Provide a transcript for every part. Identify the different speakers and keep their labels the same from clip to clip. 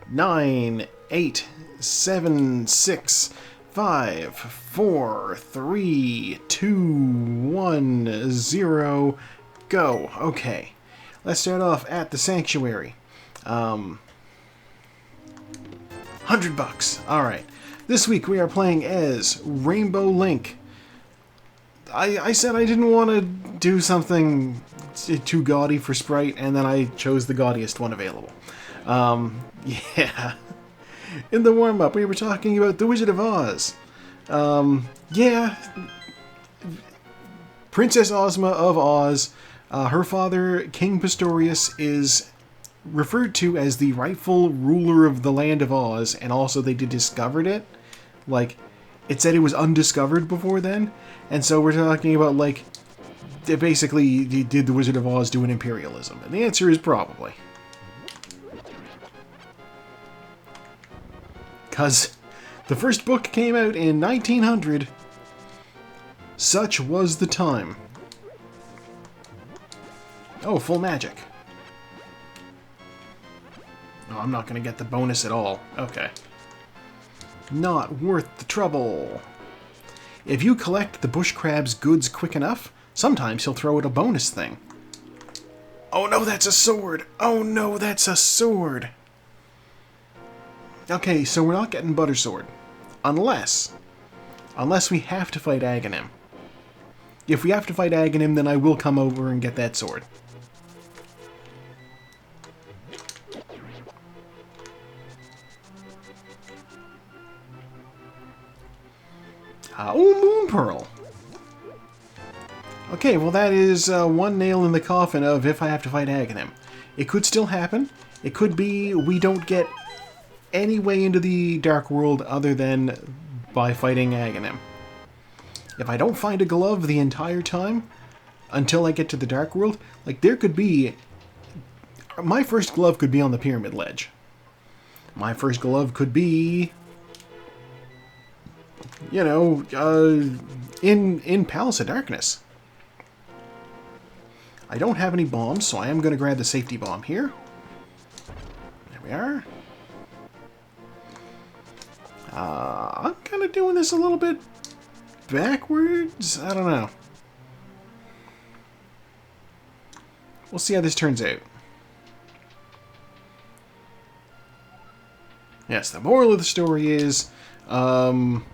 Speaker 1: 9, 8, 7, 6, 5, 4, 3, 2, 1, 0, go. Okay. Let's start off at the Sanctuary. $100. Alright. This week we are playing as Rainbow Link. I said I didn't want to do something too gaudy for Sprite, and then I chose the gaudiest one available. Yeah. In the warm-up, we were talking about The Wizard of Oz. Yeah. Princess Ozma of Oz, her father, King Pistorius, is referred to as the rightful ruler of the land of Oz, and also they discovered it. Like, it said it was undiscovered before then, and so we're talking about, like, basically, did the Wizard of Oz do an imperialism? And the answer is probably. Because the first book came out in 1900. Such was the time. Oh, full magic. Oh, I'm not going to get the bonus at all. Okay. Not worth the trouble. If you collect the bush crab's goods quick enough, sometimes he'll throw out a bonus thing. Oh no, that's a sword! Oh no, that's a sword! Okay, so we're not getting Butter Sword. Unless we have to fight Aghanim. If we have to fight Aghanim, then I will come over and get that sword. Oh, Moon Pearl! Okay, well that is one nail in the coffin of if I have to fight Aghanim. It could still happen. It could be we don't get any way into the Dark World other than by fighting Aghanim. If I don't find a glove the entire time, until I get to the Dark World, like there could be... My first glove could be on the Pyramid Ledge. My first glove could be... You know, in Palace of Darkness. I don't have any bombs, so I am going to grab the safety bomb here. There we are. I'm kind of doing this a little bit backwards. I don't know. We'll see how this turns out. Yes, the moral of the story is... watch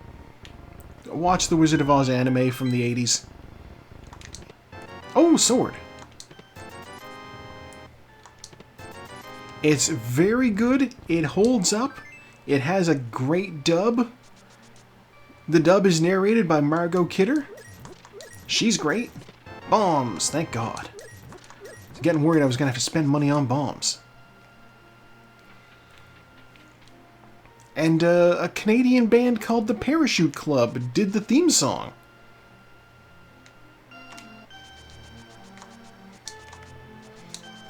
Speaker 1: the Wizard of Oz anime from the 80s. Oh, sword. It's very good. It holds up. It has a great dub. The dub is narrated by Margot Kidder. She's great. Bombs, thank God. I was getting worried I was going to have to spend money on bombs. And a Canadian band called the Parachute Club did the theme song.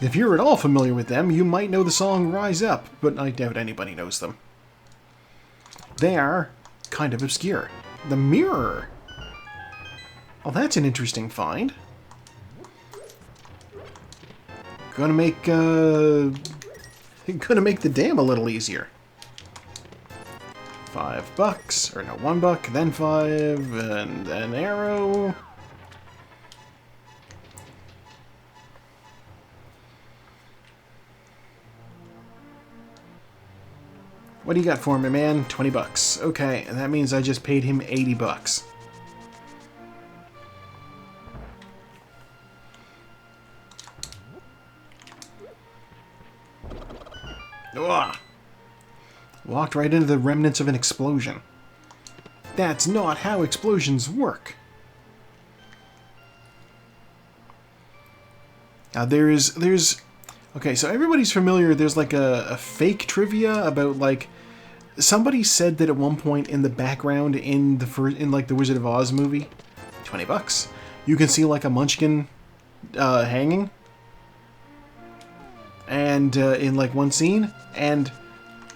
Speaker 1: If you're at all familiar with them, you might know the song Rise Up, but I doubt anybody knows them. They are kind of obscure. The Mirror. Oh, that's an interesting find. Gonna make the dam a little easier. $5, or no, $1, then 5, and an arrow. What do you got for me, man? $20. Okay, and that means I just paid him $80. Ugh. Walked right into the remnants of an explosion. That's not how explosions work. Now there's okay, so everybody's familiar. There's like a fake trivia about like somebody said that at one point in the background in like the Wizard of Oz movie, $20, you can see like a munchkin hanging, and in like one scene, and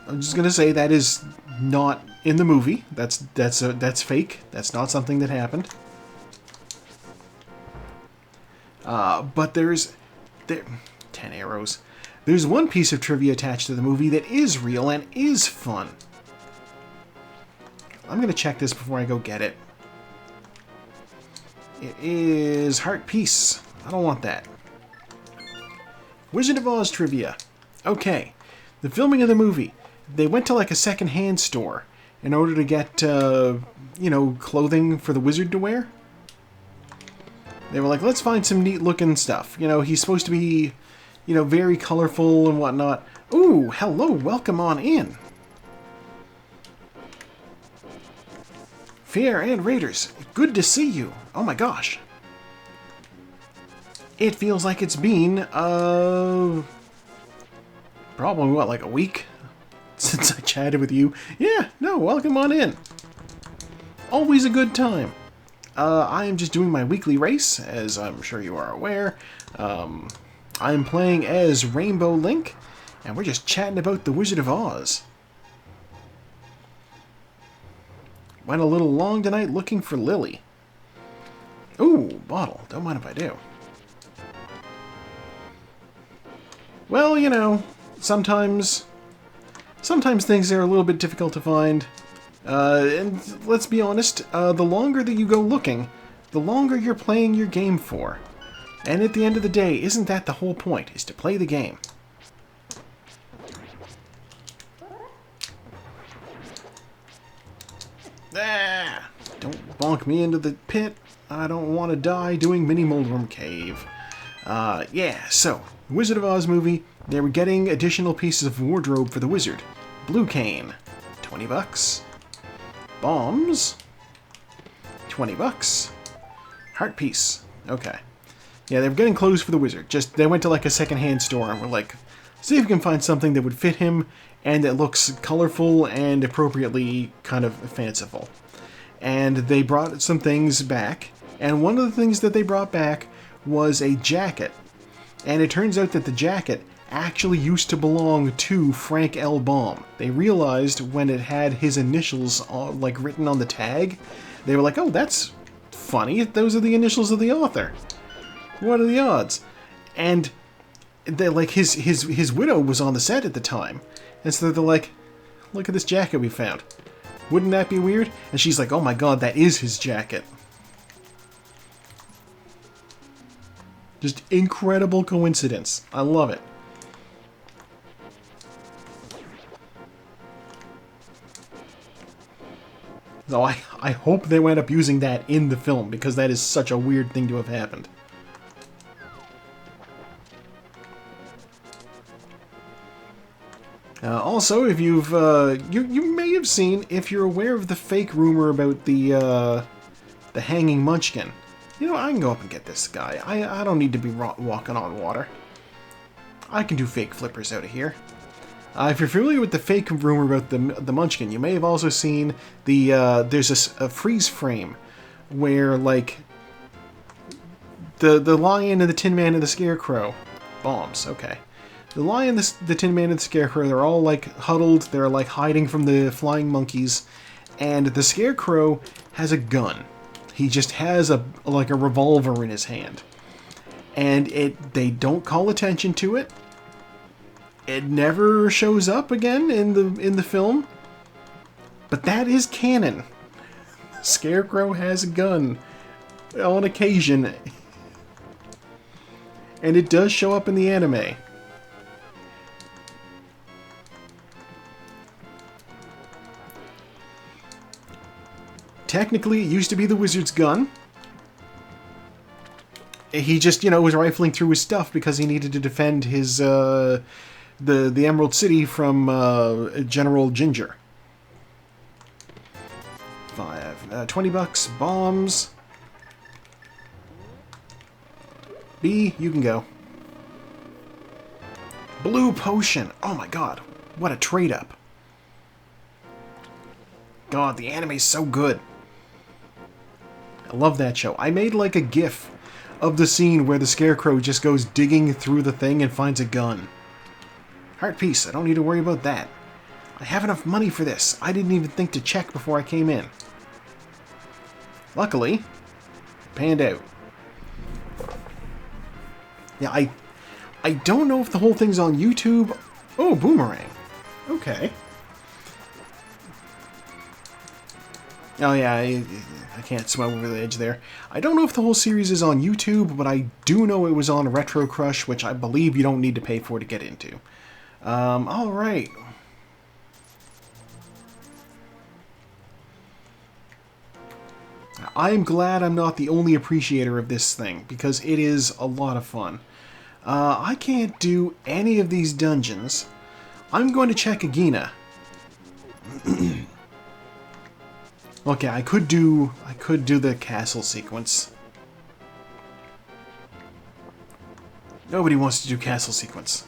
Speaker 1: I'm just gonna say that is not in the movie. That's fake. That's not something that happened. But there's 10 arrows. there's one piece of trivia attached to the movie that is real and is fun. I'm going to check this before I go get it. It is Heart Piece. I don't want that. Wizard of Oz trivia. Okay, the filming of the movie, they went to like a second-hand store in order to get, you know, clothing for the wizard to wear. They were like, let's find some neat-looking stuff. You know, he's supposed to be, you know, very colorful and whatnot. Ooh, hello, welcome on in. Fair and Raiders, good to see you. Oh my gosh. It feels like it's been, probably, what, like a week since I chatted with you? Yeah, no, welcome on in. Always a good time. I am just doing my weekly race, as I'm sure you are aware. I'm playing as Rainbow Link, and we're just chatting about the Wizard of Oz. Went a little long tonight looking for Lily. Ooh, bottle. Don't mind if I do. Well, you know, sometimes things are a little bit difficult to find. And let's be honest, the longer that you go looking, the longer you're playing your game for. And at the end of the day, isn't that the whole point, is to play the game? Ah, don't bonk me into the pit. I don't want to die doing Mini Moldworm Cave. Yeah, so, Wizard of Oz movie, they were getting additional pieces of wardrobe for the wizard. Blue cane, 20 bucks. Bombs, 20 bucks. Heart piece, okay. Yeah, they were getting clothes for the wizard. Just, they went to like a second-hand store and were like, see if we can find something that would fit him and that looks colorful and appropriately kind of fanciful. And they brought some things back, and one of the things that they brought back was a jacket. And it turns out that the jacket actually used to belong to Frank L. Baum. They realized when it had his initials like written on the tag, they were like, oh, that's funny, those are the initials of the author. What are the odds? And they like his widow was on the set at the time, and so they're like, look at this jacket we found. Wouldn't that be weird? And she's like, oh my god, that is his jacket. Just incredible coincidence. I love it. So I hope they wind up using that in the film, because that is such a weird thing to have happened. Also, if you've you may have seen, if you're aware of the fake rumor about the hanging munchkin, you know, I can go up and get this guy. I don't need to be walking on water. I can do fake flippers out of here. If you're familiar with the fake rumor about the munchkin, you may have also seen the there's a freeze frame where like the lion and the Tin Man and the Scarecrow bombs. Okay. The lion, the Tin Man, and the Scarecrow, they're all, like, huddled. They're, like, hiding from the flying monkeys. And the Scarecrow has a gun. He just has, like, a revolver in his hand. And they don't call attention to it. It never shows up again in the film. But that is canon. The Scarecrow has a gun on occasion. And it does show up in the anime. Technically, it used to be the wizard's gun. He just, you know, was rifling through his stuff because he needed to defend his, the Emerald City from, General Ginger. 20 bucks, bombs. B, you can go. Blue potion. Oh my god, what a trade-up. God, the anime's so good. I love that show. I made like a GIF of the scene where the Scarecrow just goes digging through the thing and finds a gun. Heart piece, I don't need to worry about that. I have enough money for this. I didn't even think to check before I came in. Luckily, panned out. Yeah, I don't know if the whole thing's on YouTube. Oh, boomerang. Okay. Oh yeah, I can't swim over the edge there. I don't know if the whole series is on YouTube, but I do know it was on Retro Crush, which I believe you don't need to pay for to get into. Alright. I'm glad I'm not the only appreciator of this thing, because it is a lot of fun. I can't do any of these dungeons. I'm going to check Agina. Okay, I could do the castle sequence. Nobody wants to do castle sequence.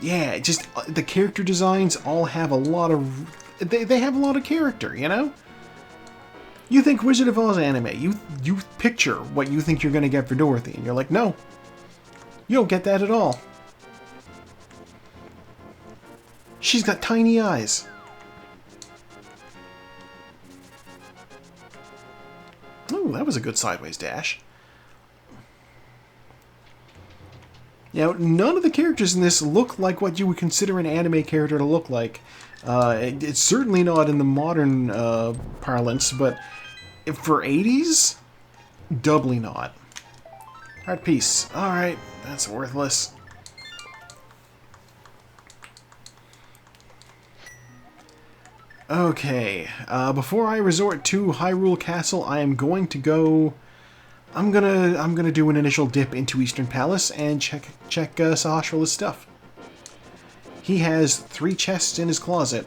Speaker 1: Yeah, just the character designs all have a lot of they have a lot of character, you know? You think Wizard of Oz anime, you picture what you think you're going to get for Dorothy, and you're like, "No. You don't get that at all. She's got tiny eyes." Oh, that was a good sideways dash. Now, none of the characters in this look like what you would consider an anime character to look like. It's certainly not in the modern parlance, but for 80s, doubly not. Heart piece. Alright, that's worthless. Okay, before I resort to Hyrule Castle, I am going to go... I'm gonna do an initial dip into Eastern Palace and check Sahasrah's stuff. He has 3 chests in his closet.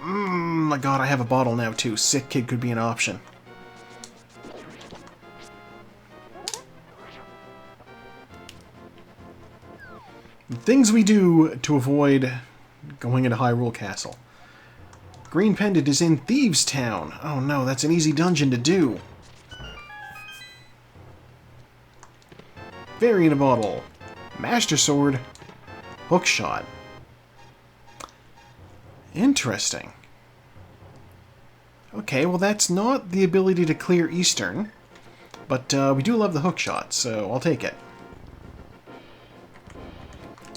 Speaker 1: My god, I have a bottle now too. Sick Kid could be an option. Things we do to avoid going into Hyrule Castle. Green Pendant is in Thieves Town. Oh no, that's an easy dungeon to do. Fairy in a bottle. Master Sword. Hookshot. Interesting. Okay, well that's not the ability to clear Eastern, but we do love the hookshot, so I'll take it.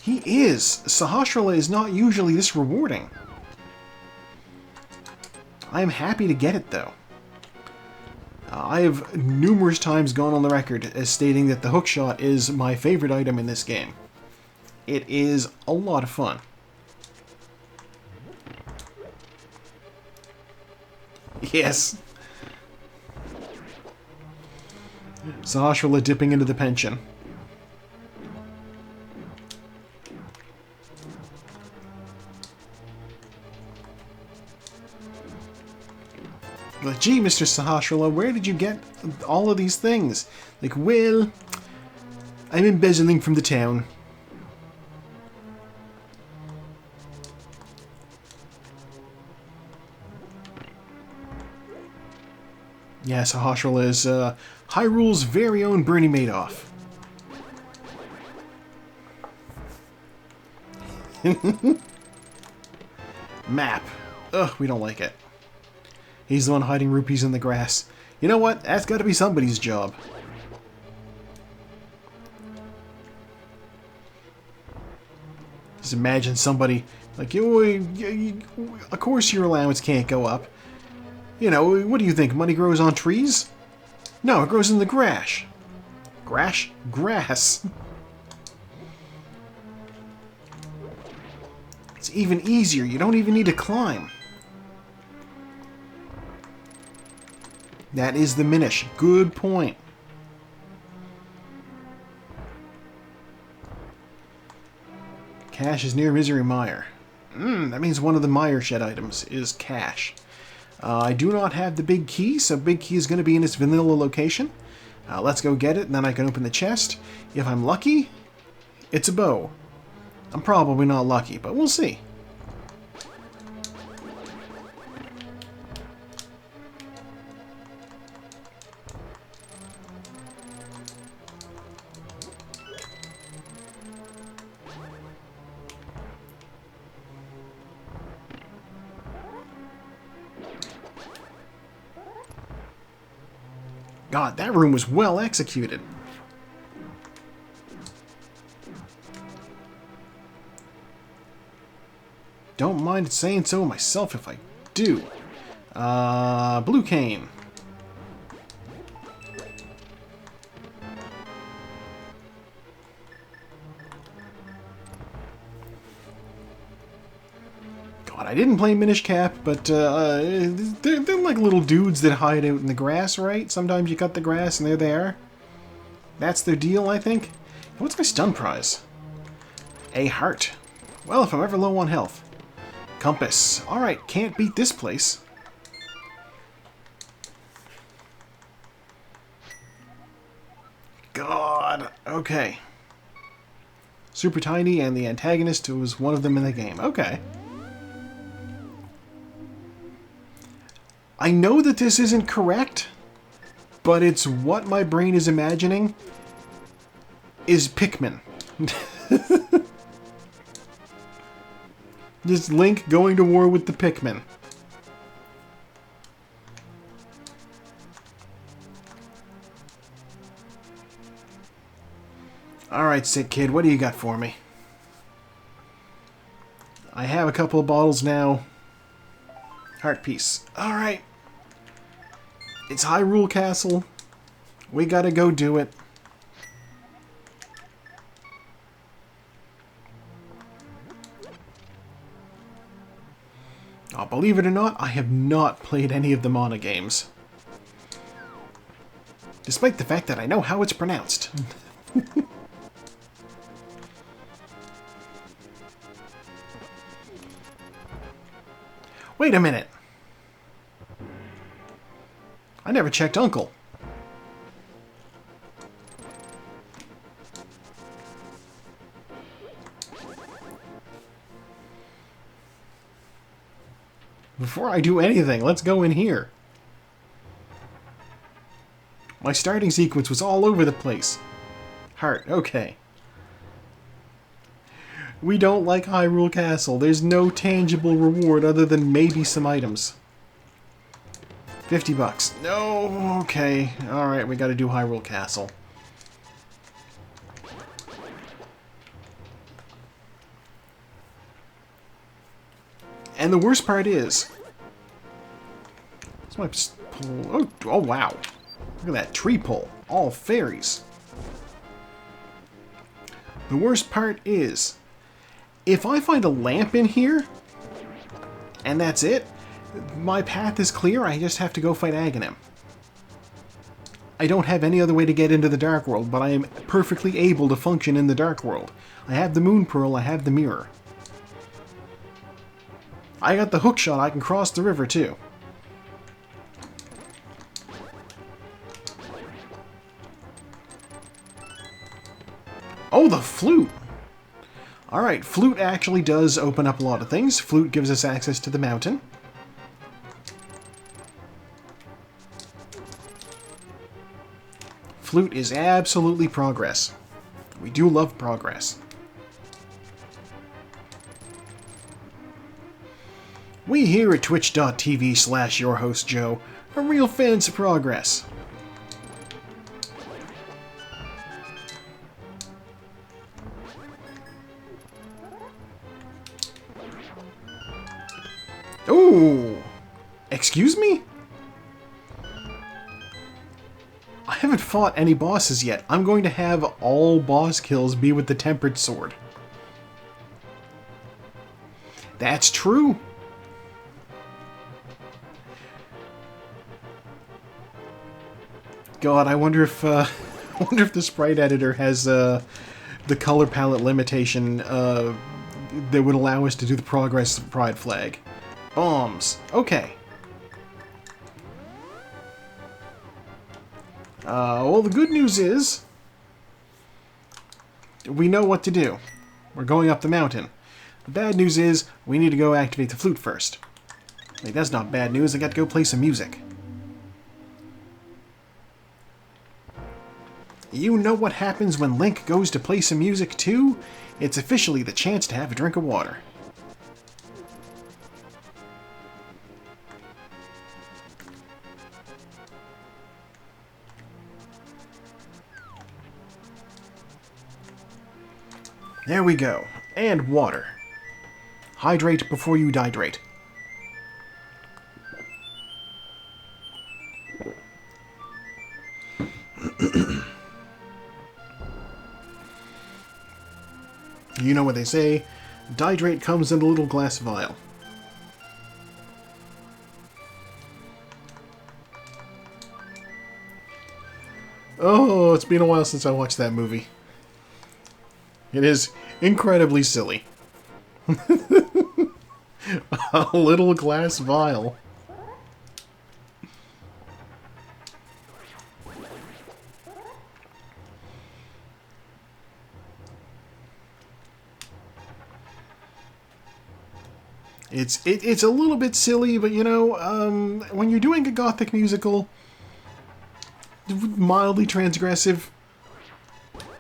Speaker 1: He is! Sahasrahla is not usually this rewarding. I am happy to get it, though. I have numerous times gone on the record as stating that the hookshot is my favorite item in this game. It is a lot of fun. Yes! Sahasrahla dipping into the pension. Like, gee, Mr. Sahasrahla, where did you get all of these things? Like, well, I'm embezzling from the town. Yeah, Sahasrahla is Hyrule's very own Bernie Madoff. Map. Ugh, we don't like it. He's the one hiding rupees in the grass. You know what? That's got to be somebody's job. Just imagine somebody like, of course your allowance can't go up. You know, what do you think? Money grows on trees? No, it grows in the grass. Grass. It's even easier. You don't even need to climb. That is the Minish. Good point. Cash is near Misery Mire. That means one of the Mire Shed items is cash. I do not have the big key, so big key is going to be in its vanilla location. Let's go get it, and then I can open the chest. If I'm lucky, it's a bow. I'm probably not lucky, but we'll see. God, that room was well executed. Don't mind saying so myself if I do. Blue cane. God, I didn't play Minish Cap, but they're like little dudes that hide out in the grass, right? Sometimes you cut the grass and they're there. That's their deal, I think. What's my stun prize? A heart. Well, if I'm ever low on health. Compass. Alright, can't beat this place. God. Okay. Super tiny, and the antagonist was one of them in the game. Okay. I know that this isn't correct, but it's what my brain is imagining is Pikmin. Just Link going to war with the Pikmin. Alright, sick kid, what do you got for me? I have a couple of bottles now. Heart piece. Alright. It's Hyrule Castle. We gotta go do it. Oh, believe it or not, I have not played any of the Mana games. Despite the fact that I know how it's pronounced. Wait a minute. I never checked Uncle. Before I do anything, let's go in here. My starting sequence was all over the place. Heart, okay. We don't like Hyrule Castle. There's no tangible reward other than maybe some items. 50 bucks. No, okay. Alright, we gotta do Hyrule Castle. And the worst part is... This might pull... Oh, wow. Look at that tree pole. All fairies. The worst part is... If I find a lamp in here, and that's it, my path is clear, I just have to go fight Aghanim. I don't have any other way to get into the Dark World, but I am perfectly able to function in the Dark World. I have the Moon Pearl, I have the Mirror. I got the hookshot, I can cross the river too. Oh, the flute! Alright, flute actually does open up a lot of things. Flute gives us access to the mountain. Flute is absolutely progress. We do love progress. We here at twitch.tv/yourhostjoe are real fans of progress. Ooh! Excuse me? I haven't fought any bosses yet. I'm going to have all boss kills be with the Tempered Sword. That's true. God, I wonder if the sprite editor has the color palette limitation that would allow us to do the progress pride flag. Bombs. Okay. Well, the good news is we know what to do. We're going up the mountain. The bad news is we need to go activate the flute first. Wait, that's not bad news. I got to go play some music. You know what happens when Link goes to play some music too? It's officially the chance to have a drink of water. There we go. And water. Hydrate before you dihydrate. You know what they say, dihydrate comes in a little glass vial. Oh, it's been a while since I watched that movie. It is incredibly silly. A little glass vial. It's a little bit silly, but you know, when you're doing a gothic musical, mildly transgressive,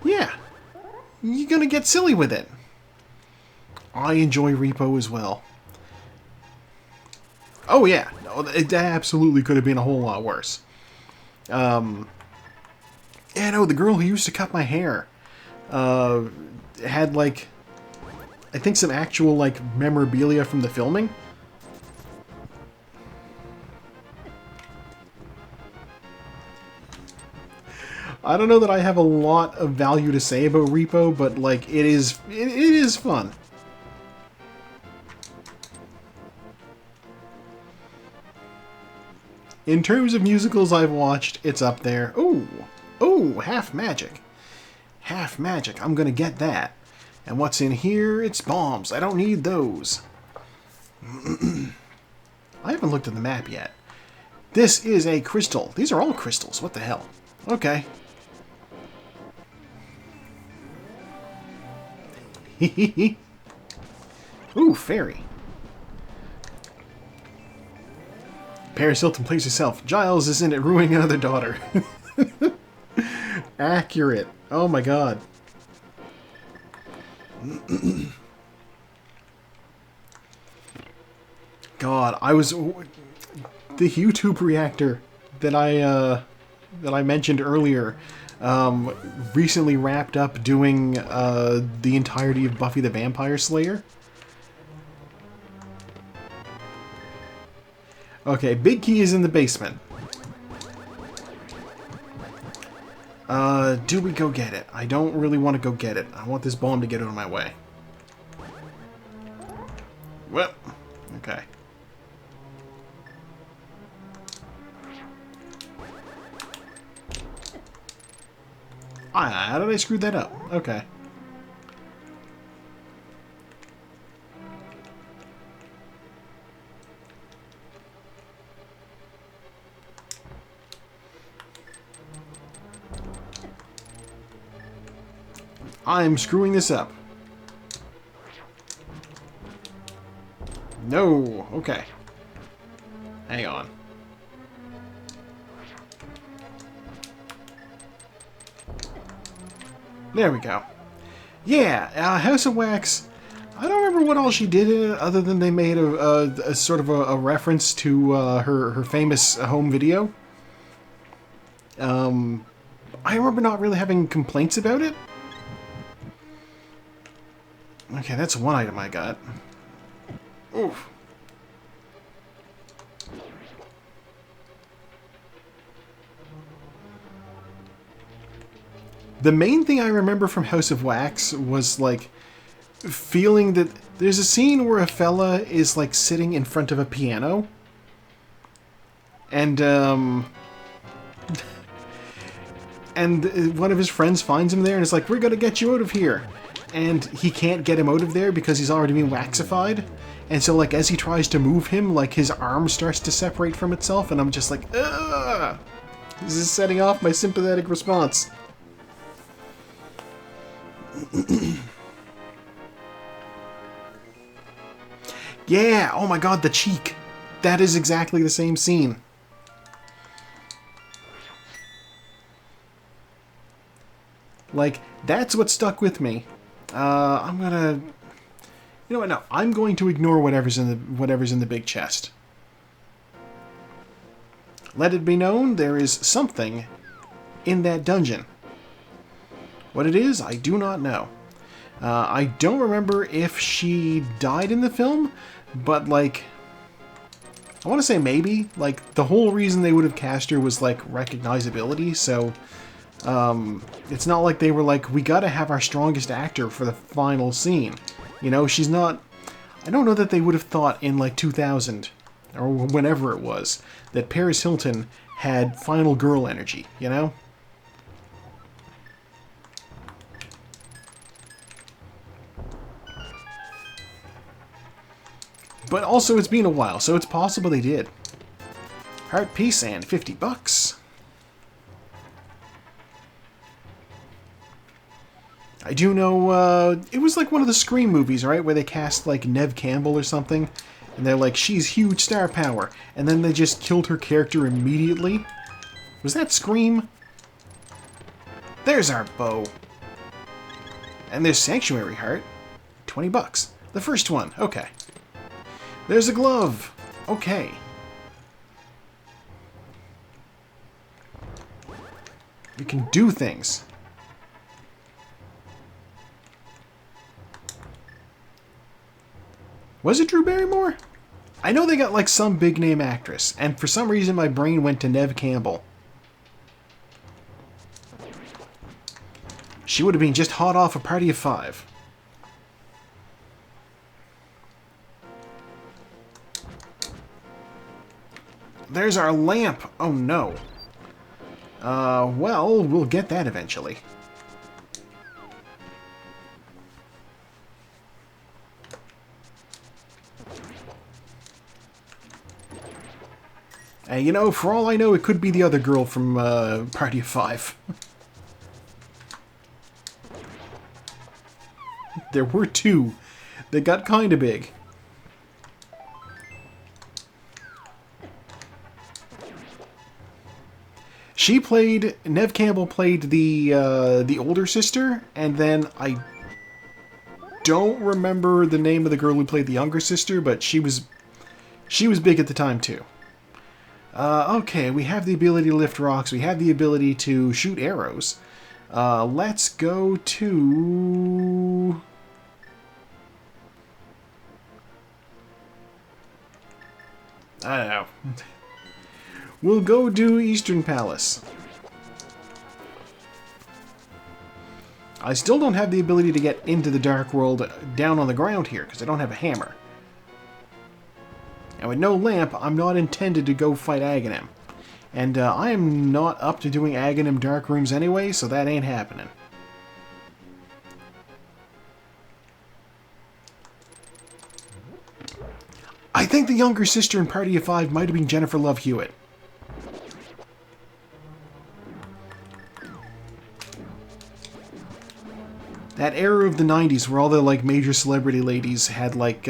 Speaker 1: yeah, you're gonna get silly with it. I enjoy Repo as well. Oh yeah, no, it absolutely could have been a whole lot worse. Yeah, no, the girl who used to cut my hair had like, I think some actual like memorabilia from the filming. I don't know that I have a lot of value to say about Repo, but like it is fun. In terms of musicals I've watched, it's up there. Oh, half magic. Half magic. I'm gonna get that. And what's in here? It's bombs. I don't need those. I haven't looked at the map yet. This is a crystal. These are all crystals. What the hell? Okay. Ooh, fairy. Paris Hilton plays herself. Giles is in it, ruining another daughter. Accurate. Oh my god. God, I was the YouTube reactor that I mentioned earlier. Recently wrapped up doing the entirety of Buffy the Vampire Slayer. Okay, big key is in the basement. Do we go get it? I don't really want to go get it. I want this bomb to get out of my way. Well, okay. How did I screw that up? Okay. I'm screwing this up. No. Okay. Hang on. There we go. Yeah, House of Wax. I don't remember what all she did in it, other than they made a sort of a reference to her famous home video. I remember not really having complaints about it. Okay, that's one item I got. Oof. The main thing I remember from House of Wax was, like, feeling that there's a scene where a fella is, like, sitting in front of a piano. And, and one of his friends finds him there and is like, we're gonna get you out of here. And he can't get him out of there because he's already been waxified. And so, like, as he tries to move him, like, his arm starts to separate from itself, and I'm just like, ugh! This is setting off my sympathetic response. Yeah! Oh my god, the cheek! That is exactly the same scene. Like, that's what stuck with me. I'm gonna... You know what, no. I'm going to ignore whatever's in the big chest. Let it be known there is something in that dungeon. What it is, I do not know. I don't remember if she died in the film, but, like, I want to say maybe. Like, the whole reason they would have cast her was, like, recognizability, so it's not like they were like, we gotta have our strongest actor for the final scene. You know, she's not... I don't know that they would have thought in, like, 2000, or whenever it was, that Paris Hilton had final girl energy, you know? But also, it's been a while, so it's possible they did. Heart piece and $50. I do know, it was like one of the Scream movies, right? Where they cast, like, Neve Campbell or something. And they're like, she's huge star power. And then they just killed her character immediately. Was that Scream? There's our bow. And there's Sanctuary Heart. $20. The first one. Okay. There's a glove. Okay. We can do things. Was it Drew Barrymore? I know they got like some big name actress, and for some reason my brain went to Neve Campbell. She would have been just hot off a Party of Five. There's our lamp. Oh no. Well, we'll get that eventually. You know, for all I know, it could be the other girl from Party of Five. There were two. They got kinda big. She played... Neve Campbell played the older sister, and then I don't remember the name of the girl who played the younger sister, but she was big at the time too. Okay, we have the ability to lift rocks. We have the ability to shoot arrows. Let's go to... I don't know. We'll go do Eastern Palace. I still don't have the ability to get into the Dark World down on the ground here, because I don't have a hammer. And with no lamp, I'm not intended to go fight Aghanim. And I am not up to doing Aghanim Dark Rooms anyway, so that ain't happening. I think the younger sister in Party of Five might have been Jennifer Love Hewitt. That era of the 90s where all the, like, major celebrity ladies had, like,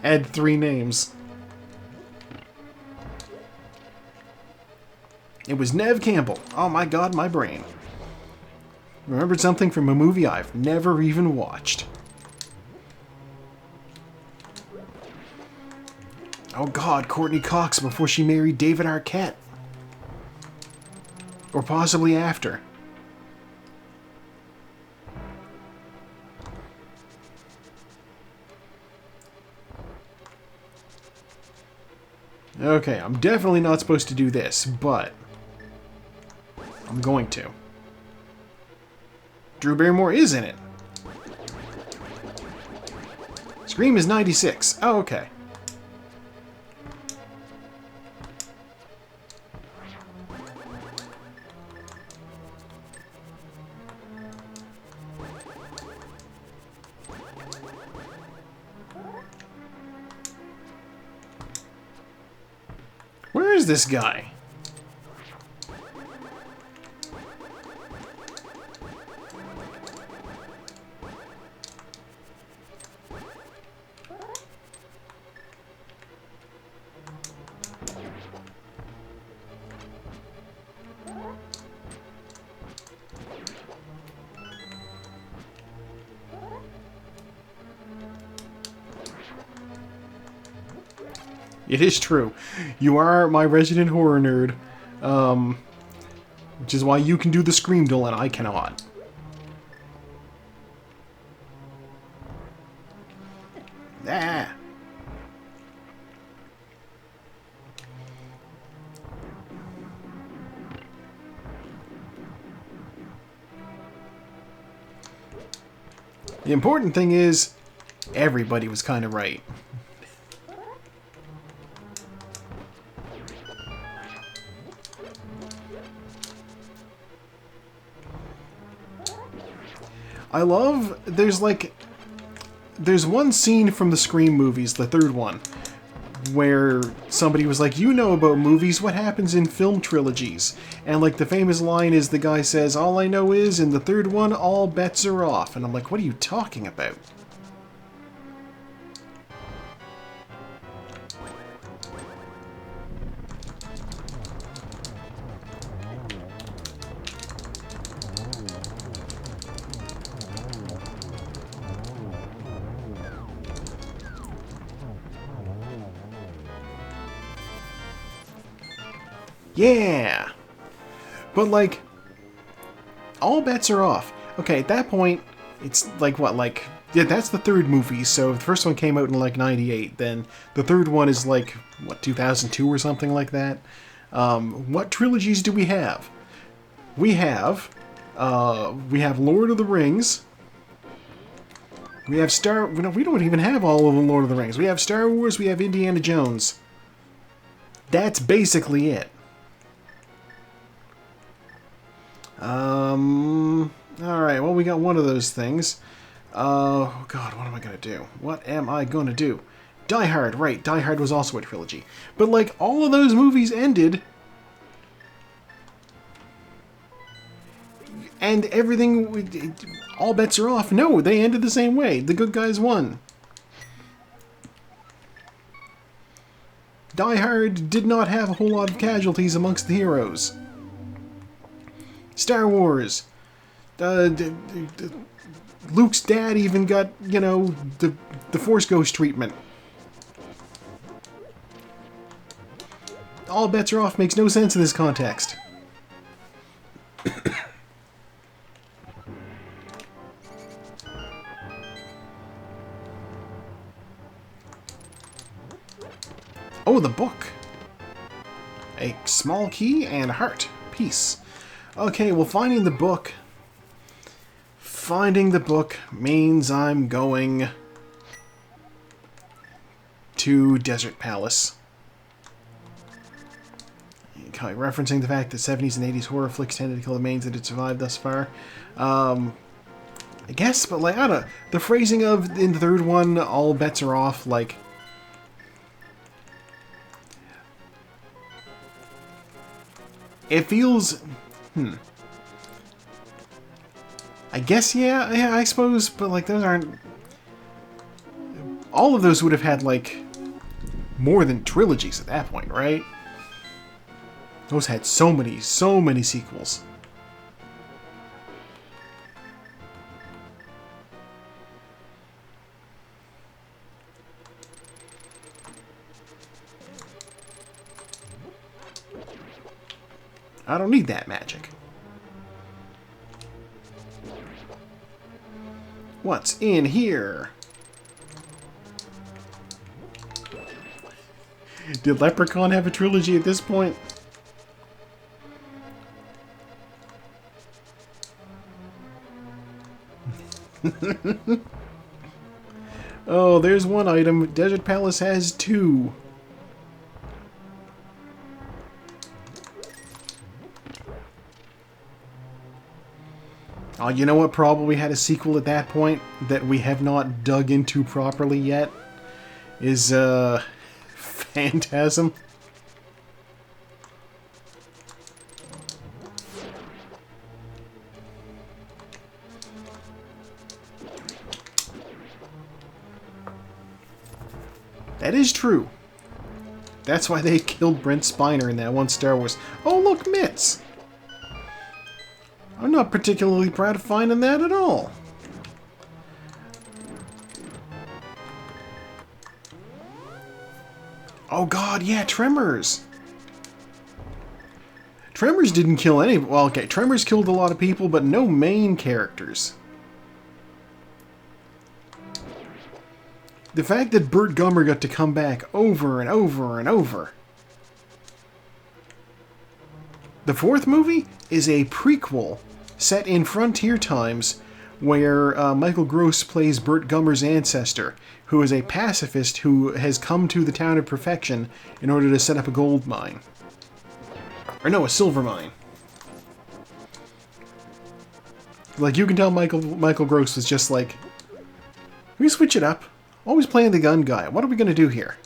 Speaker 1: had 3 names. It was Neve Campbell. Oh my god, my brain. Remembered something from a movie I've never even watched. Oh god, Courtney Cox before she married David Arquette. Or possibly after. Okay, I'm definitely not supposed to do this, but I'm going to. Drew Barrymore is in it. Scream is 96. Oh, okay. Where is this guy? It is true. You are my resident horror nerd. Which is why you can do the Scream duel and I cannot. Ah! The important thing is, everybody was kind of right. I love, there's one scene from the Scream movies, the third one, where somebody was like, you know about movies, what happens in film trilogies? And like the famous line is, the guy says, all I know is, in the third one, all bets are off. And I'm like, what are you talking about? Yeah! But, like, all bets are off. Okay, at that point, it's like, what, like... Yeah, that's the third movie, so the first one came out in, like, 98, then the third one is, like, what, 2002 or something like that? What trilogies do we have? We have Lord of the Rings. We have we don't even have all of the Lord of the Rings. We have Star Wars, we have Indiana Jones. That's basically it. Alright, well, we got one of those things. Oh, God, what am I gonna do? What am I gonna do? Die Hard, right, Die Hard was also a trilogy. But, like, all of those movies ended... And everything... All bets are off. No, they ended the same way. The good guys won. Die Hard did not have a whole lot of casualties amongst the heroes. Star Wars. Luke's dad even got, you know, the Force Ghost treatment. All bets are off makes no sense in this context. Oh, the book. A small key and heart. Peace. Okay, well, finding the book... Finding the book means I'm going... to Desert Palace. Okay, referencing the fact that 70s and 80s horror flicks tended to kill the mains that had survived thus far. I guess, but like, I don't know. The phrasing of, in the third one, all bets are off, like... It feels... I guess, yeah, I suppose, but, like, those aren't... All of those would have had, like, more than trilogies at that point, right? Those had so many sequels. I don't need that magic. What's in here? Did Leprechaun have a trilogy at this point? Oh, there's one item. Desert Palace has two. Oh, you know what probably had a sequel at that point that we have not dug into properly yet? Is, Phantasm. That is true. That's why they killed Brent Spiner in that one Star Wars. Oh, look, mitts! I'm not particularly proud of finding that at all. Oh god, yeah, Tremors! Tremors didn't kill any... Well, okay, Tremors killed a lot of people, but no main characters. The fact that Burt Gummer got to come back over and over and over. The fourth movie is a prequel set in frontier times where Michael Gross plays Burt Gummer's ancestor, who is a pacifist who has come to the town of Perfection in order to set up a gold mine. Or no, a silver mine. Like, you can tell Michael Gross was just like, can we switch it up? Always playing the gun guy. What are we going to do here?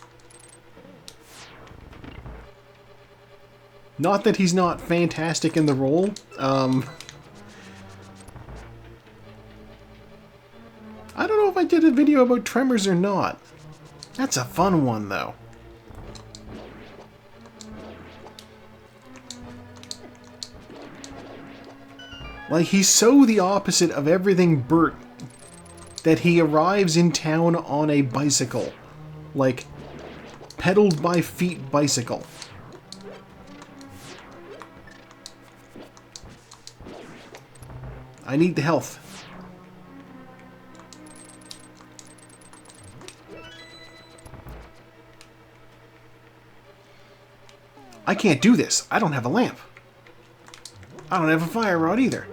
Speaker 1: Not that he's not fantastic in the role. I don't know if I did a video about Tremors or not. That's a fun one, though. Like, he's so the opposite of everything Burt that he arrives in town on a bicycle. Like, pedaled by feet bicycle. I need the health. I can't do this. I don't have a lamp. I don't have a fire rod either.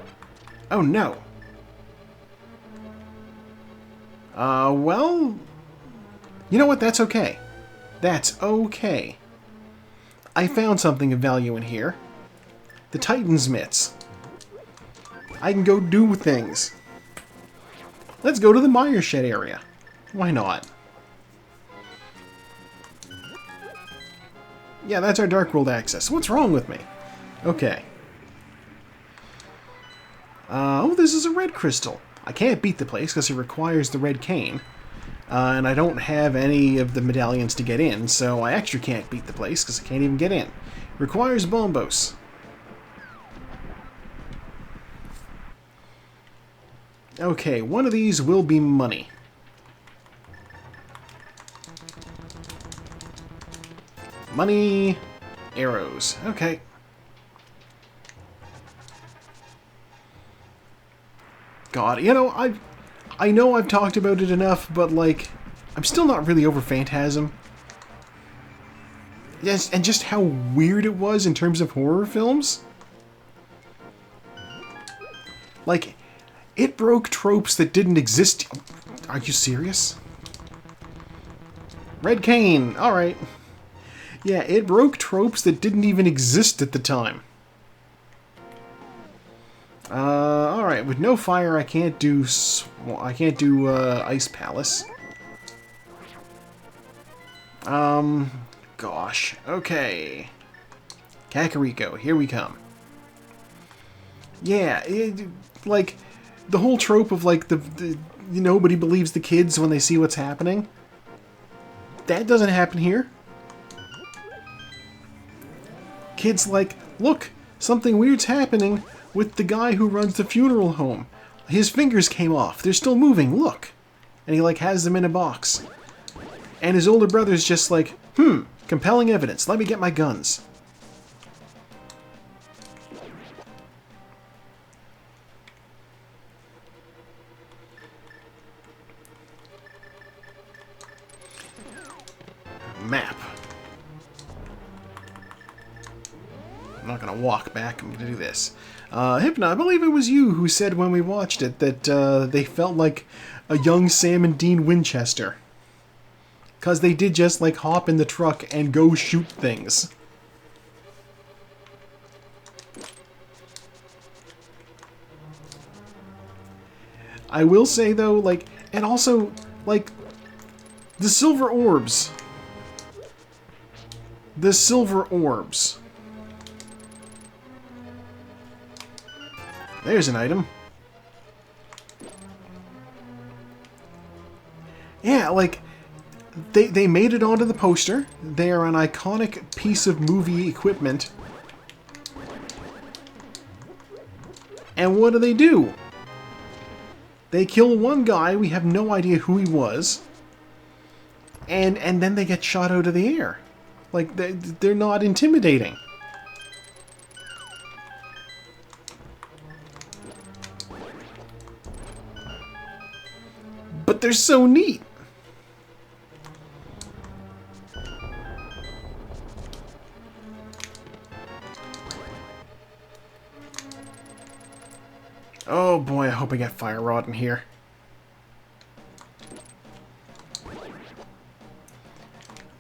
Speaker 1: Oh no. Well... You know what? That's okay. That's okay. I found something of value in here. The Titan's mitts. I can go do things. Let's go to the Mire Shed area. Why not? Yeah, that's our Dark World access. What's wrong with me? Okay. Oh, this is a red crystal. I can't beat the place because it requires the red cane. And I don't have any of the medallions to get in, so I actually can't beat the place because I can't even get in. Requires bombos. Okay, one of these will be money. Money, arrows. Okay. God, you know, I know I've talked about it enough, but like, I'm still not really over Phantasm. Yes, and just how weird it was in terms of horror films. Like, it broke tropes that didn't exist. Are you serious? Red cane, alright. Yeah, it broke tropes that didn't even exist at the time. Alright, with no fire I can't do Ice Palace. Gosh, okay. Kakariko, here we come. Yeah, like, the whole trope of, like, nobody believes the kids when they see what's happening. That doesn't happen here. Kids like, look, something weird's happening with the guy who runs the funeral home. His fingers came off. They're still moving, look. And he, like, has them in a box. And his older brother's just like, compelling evidence. Let me get my guns. Map. I'm not going to walk back. I'm going to do this. Hypna, I believe it was you who said when we watched it that they felt like a young Sam and Dean Winchester. Because they did just, like, hop in the truck and go shoot things. I will say, though, like, and also, like, the silver orbs. The silver orbs. There's an item. Yeah, like, they made it onto the poster. They are an iconic piece of movie equipment. And what do? They kill one guy, we have no idea who he was. And then they get shot out of the air. Like, they're not intimidating. But they're so neat. boy, I hope I get Fire Rod in here.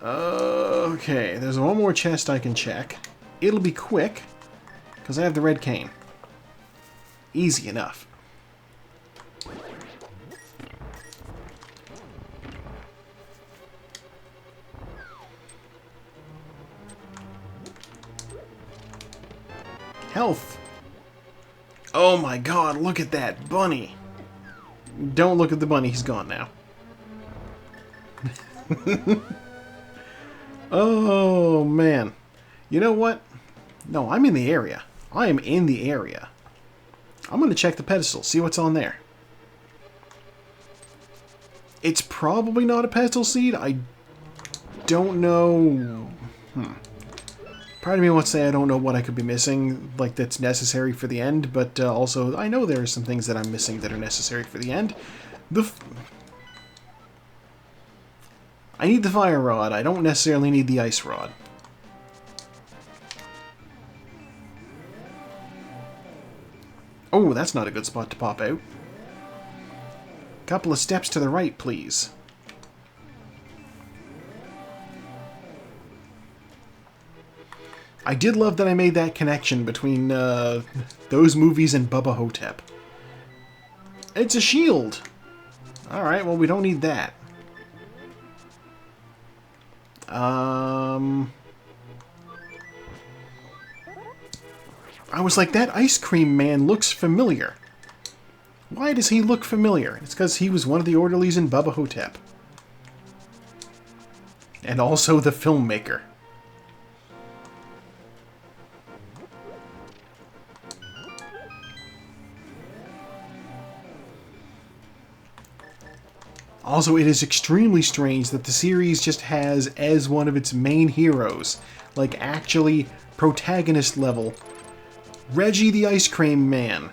Speaker 1: Okay, there's one more chest I can check. It'll be quick, because I have the red cane. Easy enough. Health. Oh my god, look at that bunny. Don't look at the bunny, he's gone now. Oh man. You know what? No, I'm in the area. I am in the area. I'm going to check the pedestal, see what's on there. It's probably not a pedestal seed. I don't know. Part of me wants to say I don't know what I could be missing, like that's necessary for the end, but also I know there are some things that I'm missing that are necessary for the end. I need the fire rod. I don't necessarily need the ice rod. Oh, that's not a good spot to pop out. Couple of steps to the right, please. I did love that I made that connection between those movies and Bubba Hotep. It's a shield! Alright, well we don't need that. I was like, that ice cream man looks familiar. Why does he look familiar? It's because he was one of the orderlies in Bubba Hotep. And also the filmmaker. Also, it is extremely strange that the series just has as one of its main heroes, like actually protagonist level, Reggie the Ice Cream Man.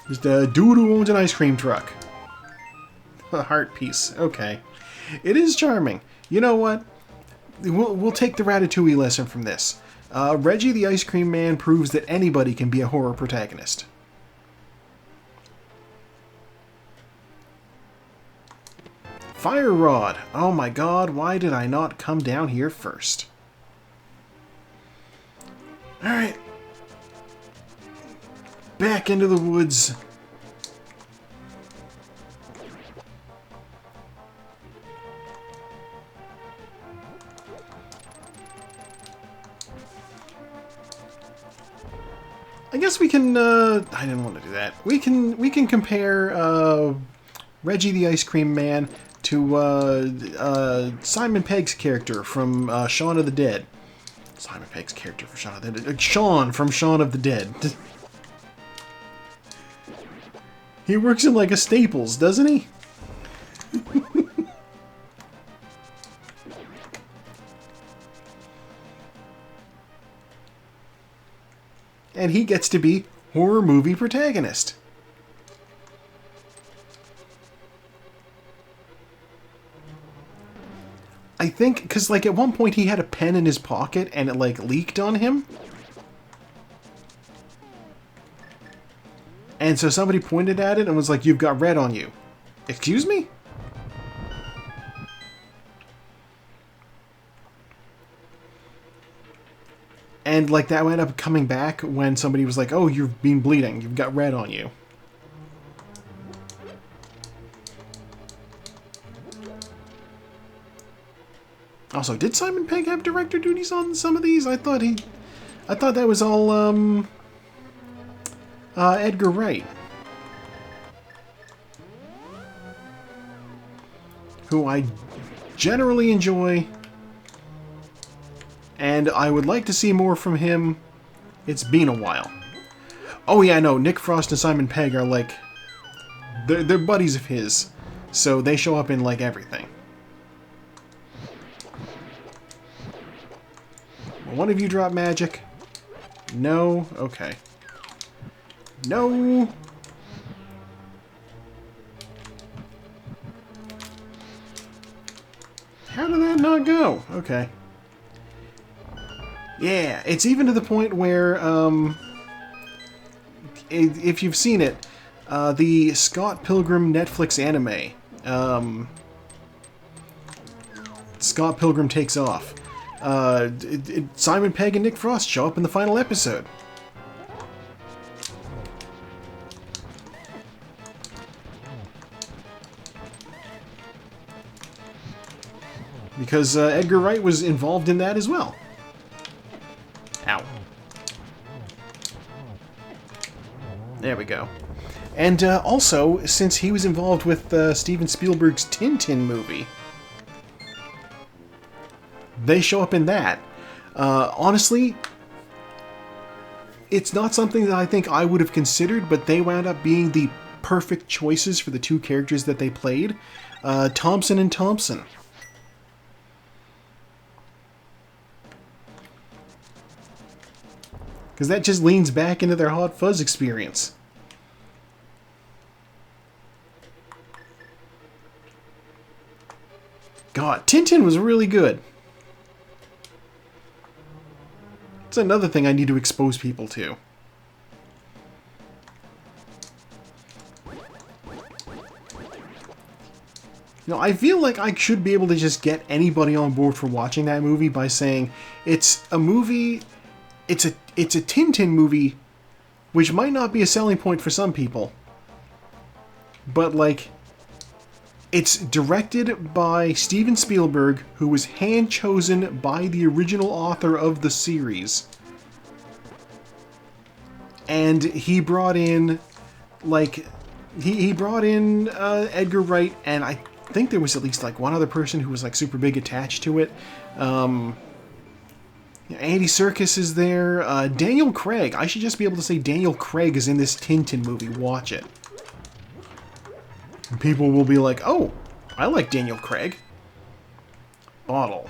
Speaker 1: Just a dude who owns an ice cream truck. A heart piece. Okay. It is charming. You know what? We'll take the Ratatouille lesson from this. Reggie the Ice Cream Man proves that anybody can be a horror protagonist. Fire Rod! Oh my god, why did I not come down here first? Alright. Back into the woods. I guess we can, I didn't want to do that. We can compare, Reggie the Ice Cream Man to Simon Pegg's character from Shaun of the Dead. Simon Pegg's character from Shaun of the Dead. Shaun from Shaun of the Dead. He works in like a Staples, doesn't he? And he gets to be horror movie protagonist. I think, because, like, at one point he had a pen in his pocket and it, like, leaked on him. And so somebody pointed at it and was like, "You've got red on you." Excuse me? And, like, that wound up coming back when somebody was like, "Oh, you've been bleeding. You've got red on you." Also, did Simon Pegg have director duties on some of these? I thought that was all, Edgar Wright. Who I generally enjoy. And I would like to see more from him. It's been a while. Oh yeah, I know. Nick Frost and Simon Pegg are like... They're buddies of his. So they show up in, like, everything. One of you drop magic? No? Okay. No! How did that not go? Okay. Yeah, it's even to the point where, if you've seen it, the Scott Pilgrim Netflix anime, Scott Pilgrim Takes Off. Simon Pegg and Nick Frost show up in the final episode. Because Edgar Wright was involved in that as well. Ow. There we go. And also, since he was involved with Steven Spielberg's Tintin movie, they show up in that. Honestly, it's not something that I think I would have considered, but they wound up being the perfect choices for the two characters that they played. Thompson and Thompson. Because that just leans back into their Hot Fuzz experience. God, Tintin was really good. It's another thing I need to expose people to. You know, I feel like I should be able to just get anybody on board for watching that movie by saying it's a movie, it's a Tintin movie, which might not be a selling point for some people, but like, it's directed by Steven Spielberg, who was hand-chosen by the original author of the series. And he brought in, like, he brought in Edgar Wright, and I think there was at least, like, one other person who was, like, super big attached to it. Andy Serkis is there. Daniel Craig. I should just be able to say Daniel Craig is in this Tintin movie. Watch it. People will be like, oh, I like Daniel Craig. Bottle.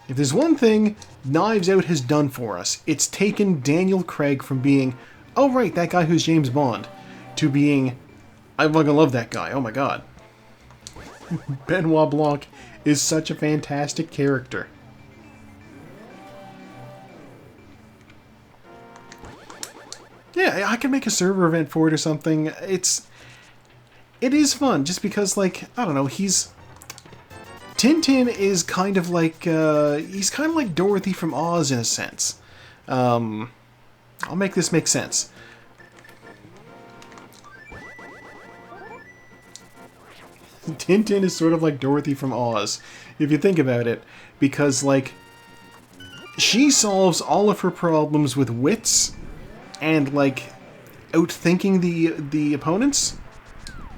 Speaker 1: If there's one thing Knives Out has done for us, it's taken Daniel Craig from being, oh right, that guy who's James Bond, to being, I fucking love that guy, oh my god. Benoit Blanc is such a fantastic character. Yeah, I can make a server event for it or something. It is fun, just because, like, I don't know, Tintin is kind of like, he's kind of like Dorothy from Oz in a sense. I'll make this make sense. Tintin is sort of like Dorothy from Oz, if you think about it, because, like, she solves all of her problems with wits and, like, outthinking the opponents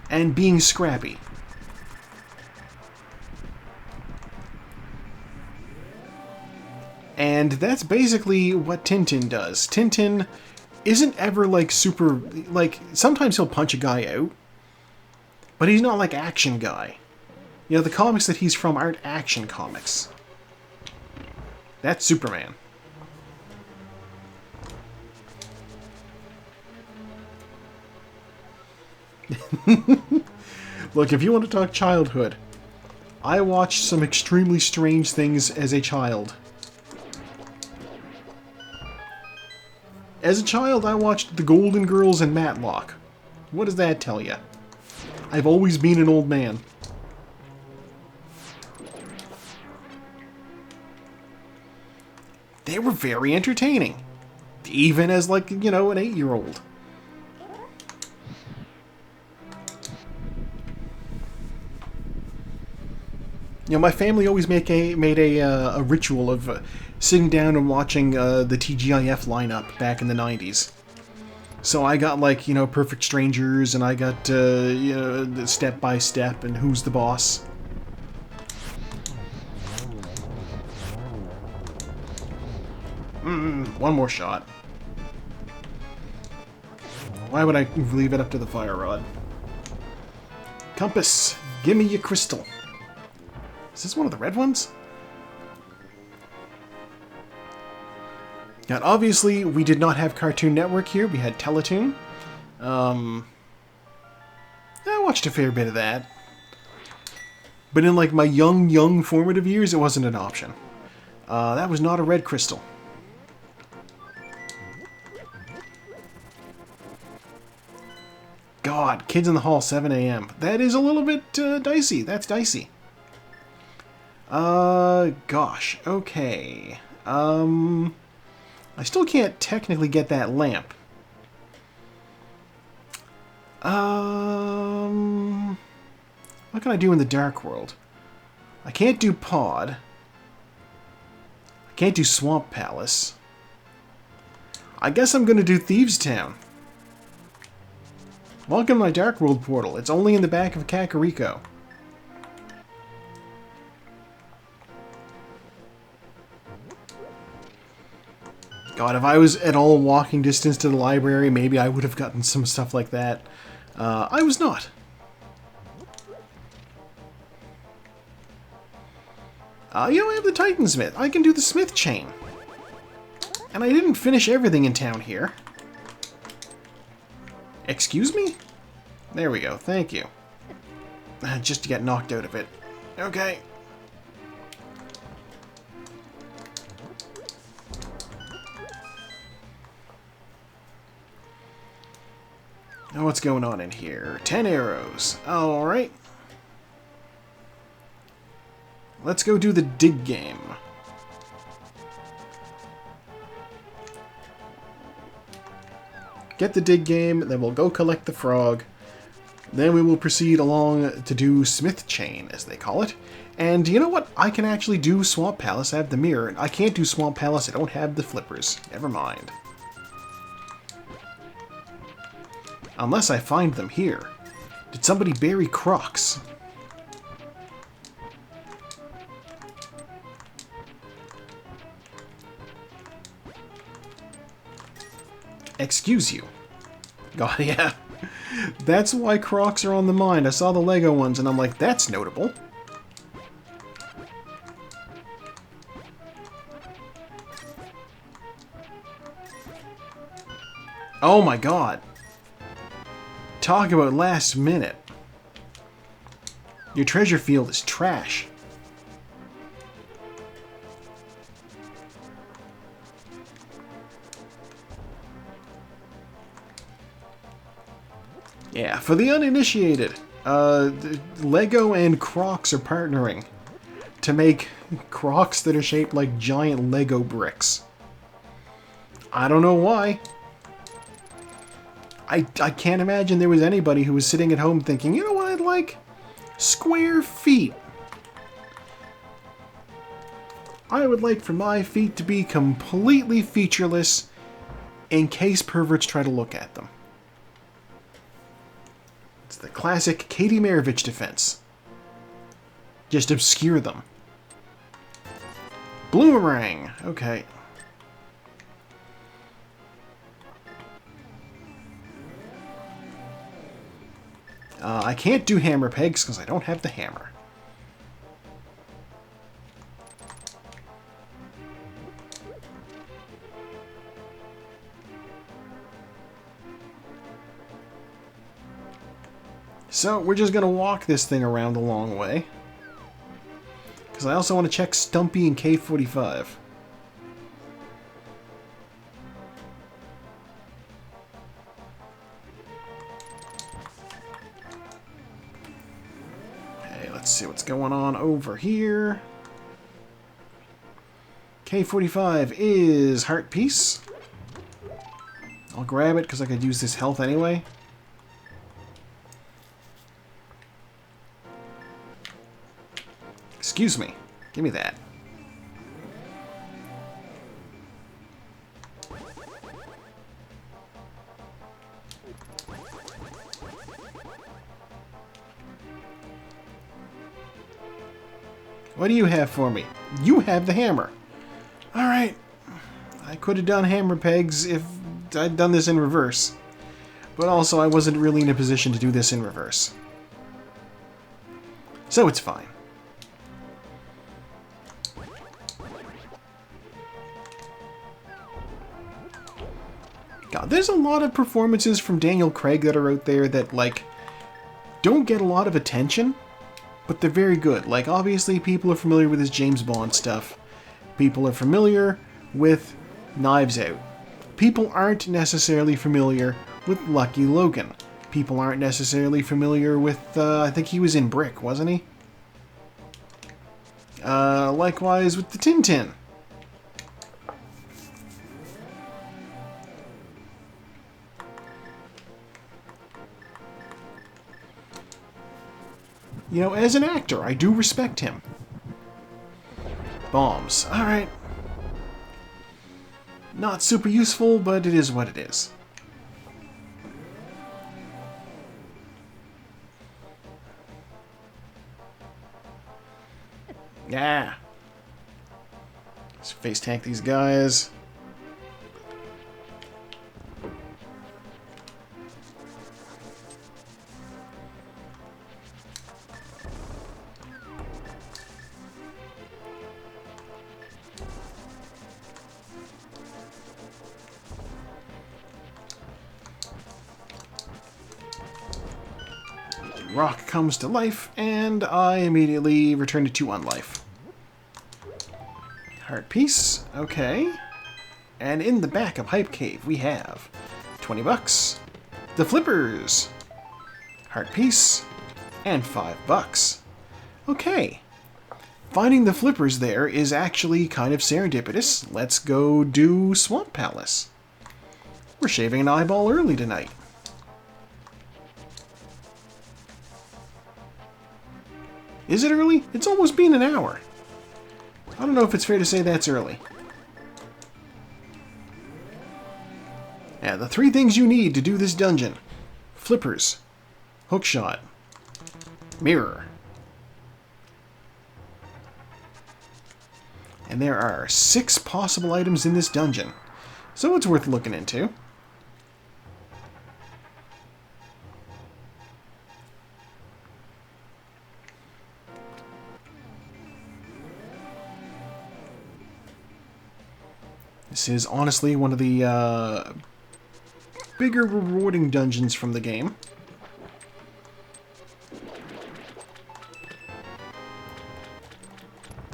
Speaker 1: and being scrappy. And that's basically what Tintin does. Tintin isn't ever, like, super, like, sometimes he'll punch a guy out, but he's not like action guy. You know, the comics that he's from aren't action comics. That's Superman. Look, if you want to talk childhood, I watched some extremely strange things as a child. As a child, I watched The Golden Girls and Matlock. What does that tell you? I've always been an old man. They were very entertaining. Even as, like, you know, an 8-year-old. You know, my family always made a ritual of sitting down and watching the TGIF lineup back in the 90s. So I got, like, you know, Perfect Strangers, and I got, you know, Step by Step, and Who's the Boss. One more shot. Why would I leave it up to the fire rod? Compass, give me your crystal. Is this one of the red ones? Now, obviously, we did not have Cartoon Network here. We had Teletoon. I watched a fair bit of that. But in, like, my young formative years, it wasn't an option. That was not a red crystal. God, Kids in the Hall, 7 a.m. That is a little bit dicey. That's dicey. Gosh. Okay. I still can't technically get that lamp. What can I do in the Dark World? I can't do Pod. I can't do Swamp Palace. I guess I'm going to do Thieves Town. Welcome to my Dark World portal. It's only in the back of Kakariko. God, if I was at all walking distance to the library, maybe I would have gotten some stuff like that. I was not. I have the Titansmith. I can do the Smith Chain. And I didn't finish everything in town here. Excuse me? There we go. Thank you. Just to get knocked out of it. Okay. Now what's going on in here? 10 arrows. Alright. Let's go do the dig game. Get the dig game, then we'll go collect the frog. Then we will proceed along to do Smith Chain, as they call it. And you know what? I can actually do Swamp Palace. I have the mirror. I can't do Swamp Palace. I don't have the flippers. Never mind. Unless I find them here. Did somebody bury Crocs? Excuse you. God, yeah. That's why Crocs are on the mind. I saw the Lego ones and I'm like, that's notable. Oh my god. Talk about last minute. Your treasure field is trash. Yeah, for the uninitiated, Lego and Crocs are partnering to make Crocs that are shaped like giant Lego bricks. I don't know why. I can't imagine there was anybody who was sitting at home thinking, you know what I'd like? Square feet. I would like for my feet to be completely featureless in case perverts try to look at them. It's the classic Katie Maravich defense. Just obscure them. Bloomerang. Okay. I can't do hammer pegs because I don't have the hammer. So we're just going to walk this thing around a long way. Because I also want to check Stumpy and K45. Okay, let's see what's going on over here. K45 is Heart Piece. I'll grab it because I could use this health anyway. Excuse me. Give me that. What do you have for me? You have the hammer. Alright. I could have done hammer pegs if I'd done this in reverse. But also, I wasn't really in a position to do this in reverse. So it's fine. God, there's a lot of performances from Daniel Craig that are out there that, like, don't get a lot of attention, but they're very good. Like, obviously, people are familiar with his James Bond stuff. People are familiar with Knives Out. People aren't necessarily familiar with Lucky Logan. people aren't necessarily familiar with, I think he was in Brick, wasn't he? Likewise with the Tintin. You know, as an actor, I do respect him. Bombs. Alright. Not super useful, but it is what it is. Yeah. Let's face tank these guys. Rock comes to life, and I immediately return to 2 on life. Heart piece, okay. And in the back of Hype Cave, we have 20 bucks, the flippers, heart piece, and $5. Okay. Finding the flippers there is actually kind of serendipitous. Let's go do Swamp Palace. We're shaving an eyeball early tonight. Is it early? It's almost been an hour. I don't know if it's fair to say that's early. Yeah, the 3 things you need to do this dungeon. Flippers, hookshot, mirror. And there are 6 possible items in this dungeon, so it's worth looking into. This is honestly one of the bigger rewarding dungeons from the game.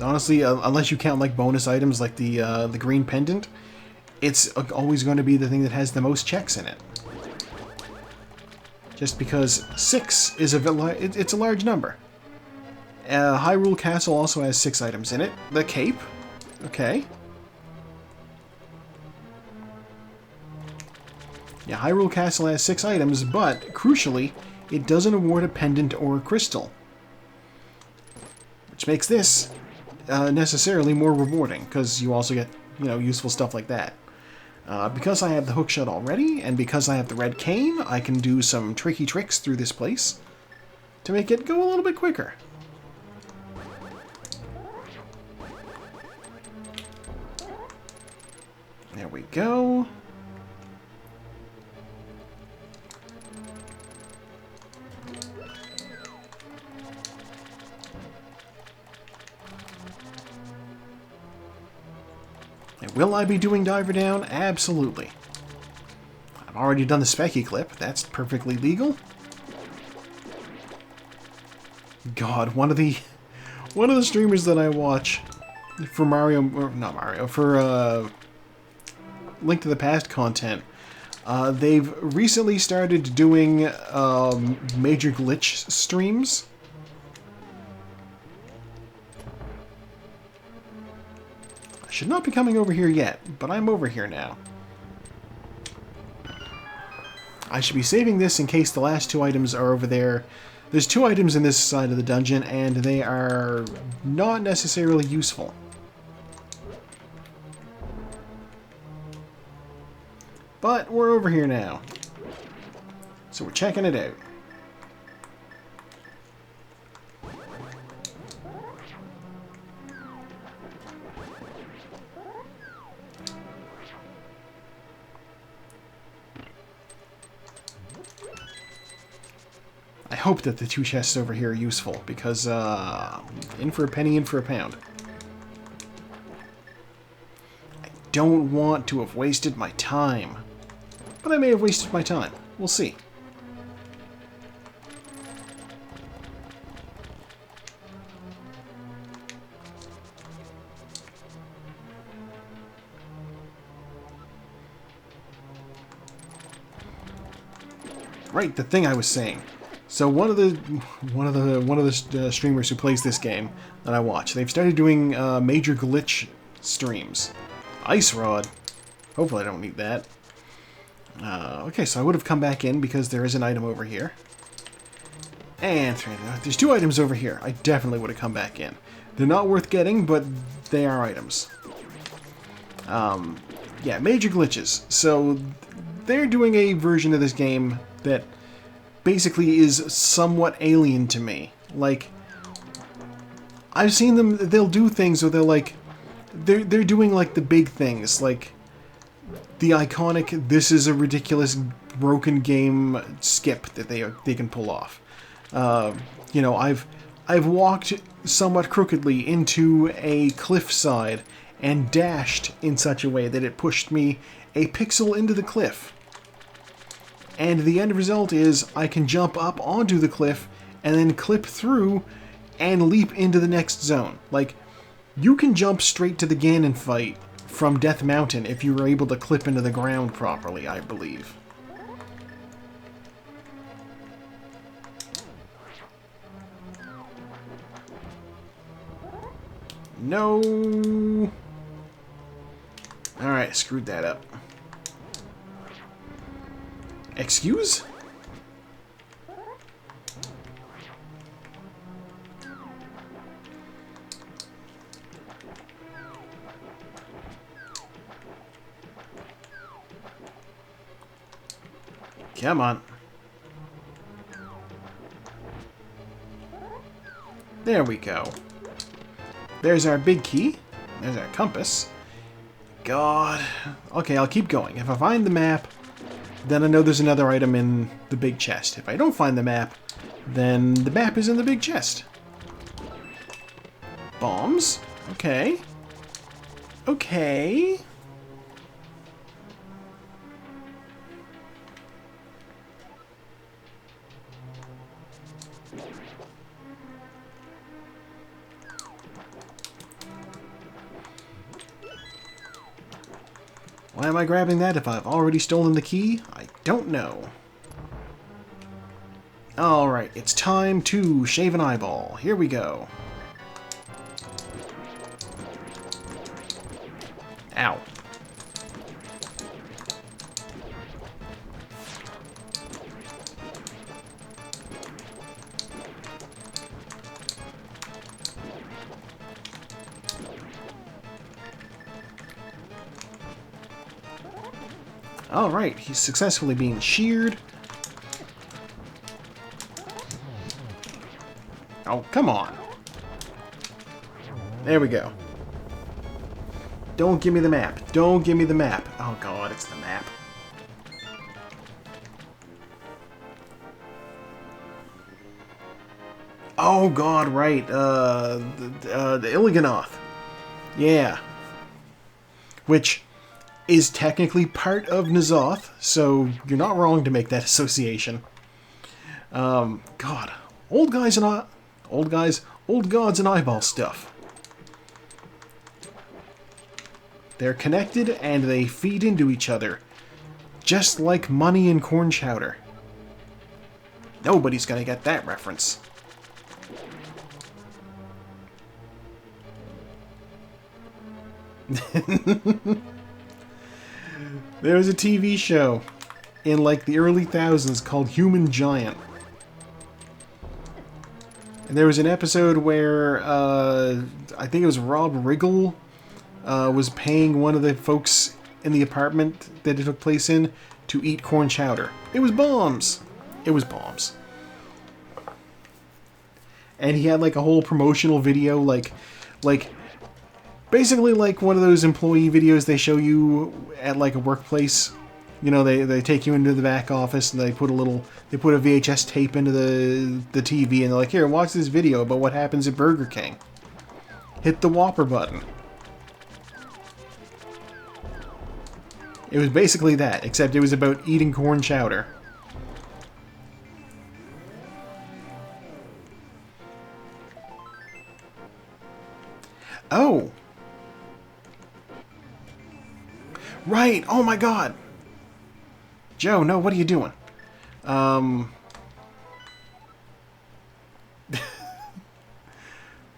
Speaker 1: Honestly, unless you count like bonus items like the green pendant, it's always going to be the thing that has the most checks in it. Just because 6 is it's a large number. Hyrule Castle also has 6 items in it. The cape, okay. Yeah, Hyrule Castle has 6 items, but crucially, it doesn't award a pendant or a crystal, which makes this necessarily more rewarding, because you also get, you know, useful stuff like that. Because I have the hookshot already, and because I have the red cane, I can do some tricky tricks through this place to make it go a little bit quicker. There we go. Will I be doing Diver Down? Absolutely. I've already done the Specky clip. That's perfectly legal. God, one of the streamers that I watch for Mario, or not Mario, for Link to the Past content, they've recently started doing major glitch streams. Should not be coming over here yet, but I'm over here now. I should be saving this in case the last 2 items are over there. There's 2 items in this side of the dungeon, and they are not necessarily useful. But we're over here now. So we're checking it out. I hope that the 2 chests over here are useful, because, in for a penny, in for a pound. I don't want to have wasted my time. But I may have wasted my time. We'll see. Right, the thing I was saying. So one of the streamers who plays this game that I watch, they've started doing major glitch streams. Ice rod. Hopefully I don't need that. Okay, so I would have come back in because there is an item over here. And there's 2 items over here. I definitely would have come back in. They're not worth getting, but they are items. Yeah, major glitches. So they're doing a version of this game that basically is somewhat alien to me. Like, I've seen them, they'll do things where they're doing like the big things, like the iconic "this is a ridiculous broken game" skip that they can pull off. You know, I've walked somewhat crookedly into a cliffside and dashed in such a way that it pushed me a pixel into the cliff. And the end result is I can jump up onto the cliff and then clip through and leap into the next zone. Like, you can jump straight to the Ganon fight from Death Mountain if you were able to clip into the ground properly, I believe. No. Alright, screwed that up. Excuse? Come on. There we go. There's our big key. There's our compass. God. Okay, I'll keep going. If I find the map, then I know there's another item in the big chest. If I don't find the map, then the map is in the big chest. Bombs. Okay. Okay. Why am I grabbing that if I've already stolen the key? I don't know. Alright, it's time to shave an eyeball. Here we go. Ow. Alright, he's successfully being sheared. Oh, come on. There we go. Don't give me the map. Don't give me the map. Oh god, it's the map. Oh god, right. The Illiganoth. Yeah. Which is technically part of N'Zoth, so you're not wrong to make that association. God, old gods and eyeball stuff. They're connected and they feed into each other, just like money and corn chowder. Nobody's gonna get that reference. There was a TV show in like the early thousands called Human Giant. And there was an episode where I think it was Rob Riggle was paying one of the folks in the apartment that it took place in to eat corn chowder. It was bombs. It was bombs. And he had like a whole promotional video, like basically like one of those employee videos they show you at like a workplace. You know, they take you into the back office and they put a VHS tape into the TV and they're like, here, watch this video about what happens at Burger King. Hit the Whopper button. It was basically that, except it was about eating corn chowder. Oh! Right! Oh my god! Joe, no, what are you doing?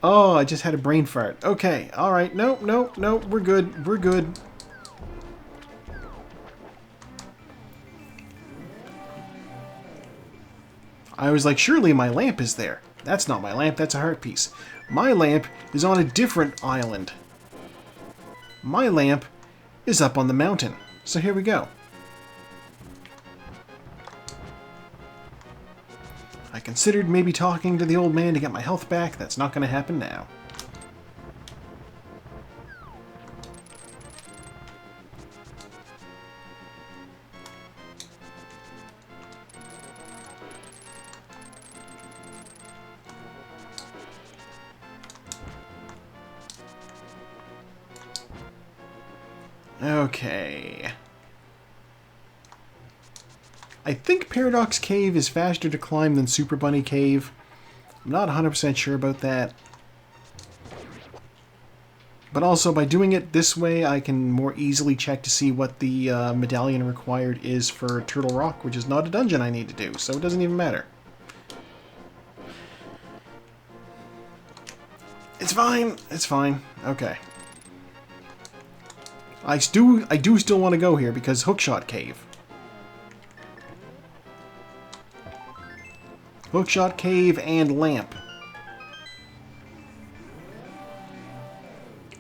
Speaker 1: Oh, I just had a brain fart. Okay, alright. Nope, nope, nope. We're good. We're good. I was like, surely my lamp is there. That's not my lamp, that's a heart piece. My lamp is on a different island. My lamp is up on the mountain. So here we go. I considered maybe talking to the old man to get my health back. That's not going to happen now. Okay. I think Paradox Cave is faster to climb than Super Bunny Cave. I'm not 100% sure about that. But also, by doing it this way, I can more easily check to see what the medallion required is for Turtle Rock, which is not a dungeon I need to do, so it doesn't even matter. It's fine. It's fine. Okay. I do still want to go here because Hookshot Cave. Hookshot Cave and Lamp.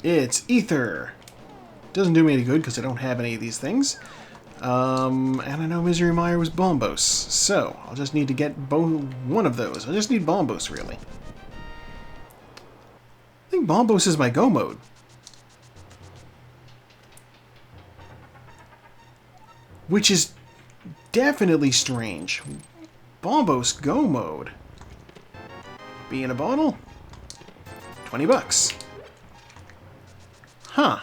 Speaker 1: It's Ether. Doesn't do me any good because I don't have any of these things. And I know Misery Mire was Bombos, so I'll just need to get one of those. I just need Bombos, really. I think Bombos is my go mode. Which is definitely strange. Bombos go mode. Be in a bottle? 20 bucks. Huh.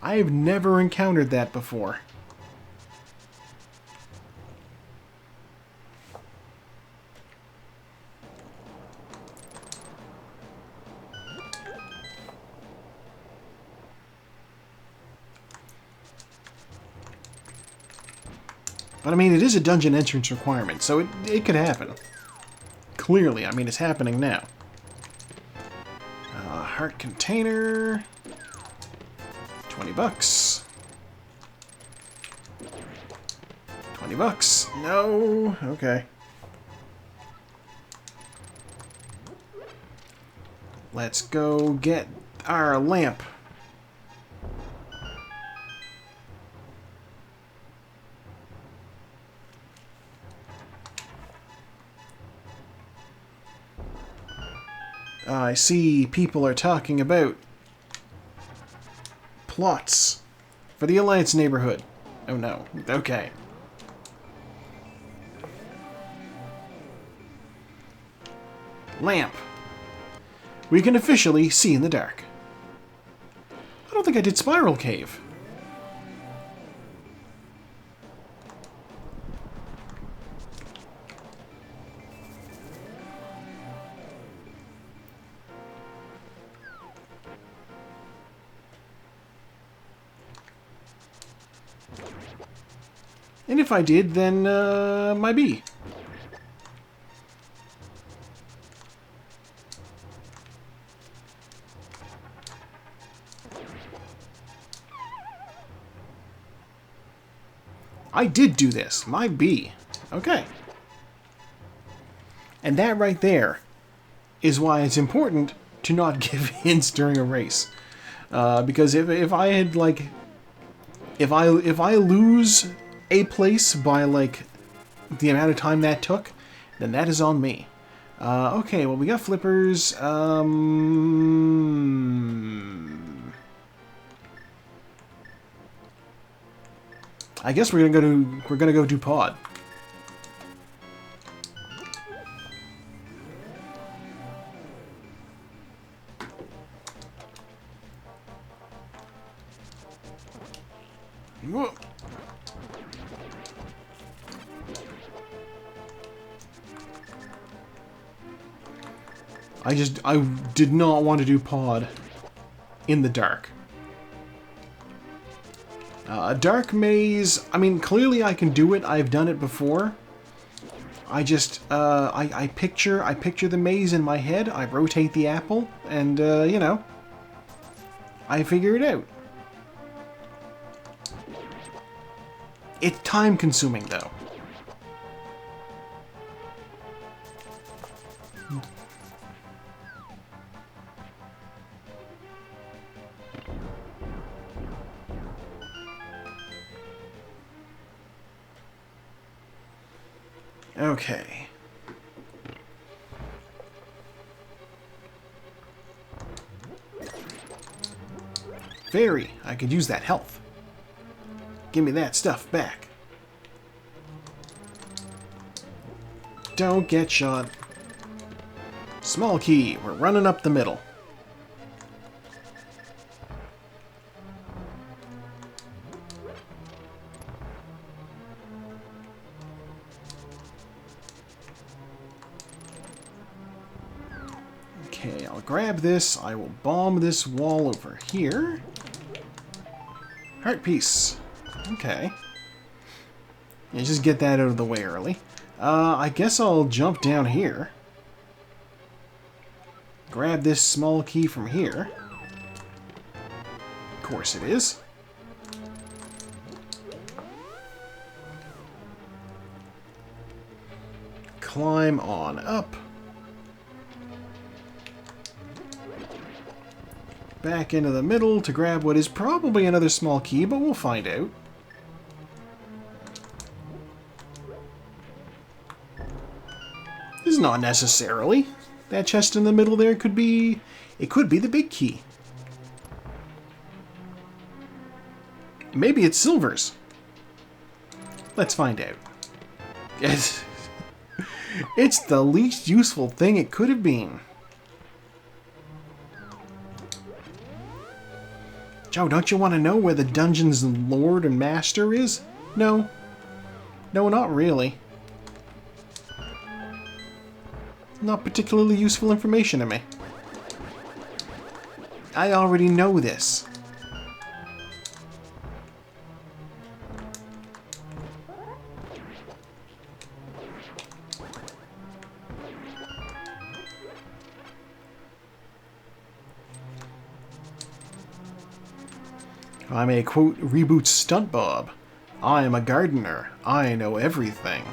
Speaker 1: I've never encountered that before. But I mean, it is a dungeon entrance requirement, so it could happen. Clearly, I mean, it's happening now. Heart container. 20 bucks. 20 bucks. No. Okay. Let's go get our lamp. I see people are talking about plots for the Alliance neighborhood. Oh no. Okay. Lamp. We can officially see in the dark. I don't think I did Spiral Cave. And if I did, then, my B. I did do this. My B. Okay. And that right there is why it's important to not give hints during a race. Because if I had, like... If I lose a place by, like, the amount of time that took, then that is on me. Okay, well, we got flippers. I guess we're gonna go do pod. Whoa. I did not want to do pod in the dark. A dark maze, I mean, clearly I can do it. I've done it before. I just, I picture the maze in my head. I rotate the apple, and, you know, I figure it out. It's time-consuming, though. Okay. Fairy, I could use that health. Give me that stuff back. Don't get shot. Small key, we're running up the middle. Okay, I'll grab this. I will bomb this wall over here. Heart piece. Okay. Yeah, just get that out of the way early. I guess I'll jump down here. Grab this small key from here. Of course it is. Climb on up. Back into the middle to grab what is probably another small key, but we'll find out. This is not necessarily. That chest in the middle there could be... It could be the big key. Maybe it's Silver's. Let's find out. Yes. It's the least useful thing it could have been. Joe, don't you want to know where the dungeon's lord and master is? No. No, not really. Not particularly useful information to me. I already know this. I'm a, quote, reboot stunt Bob. I am a gardener. I know everything.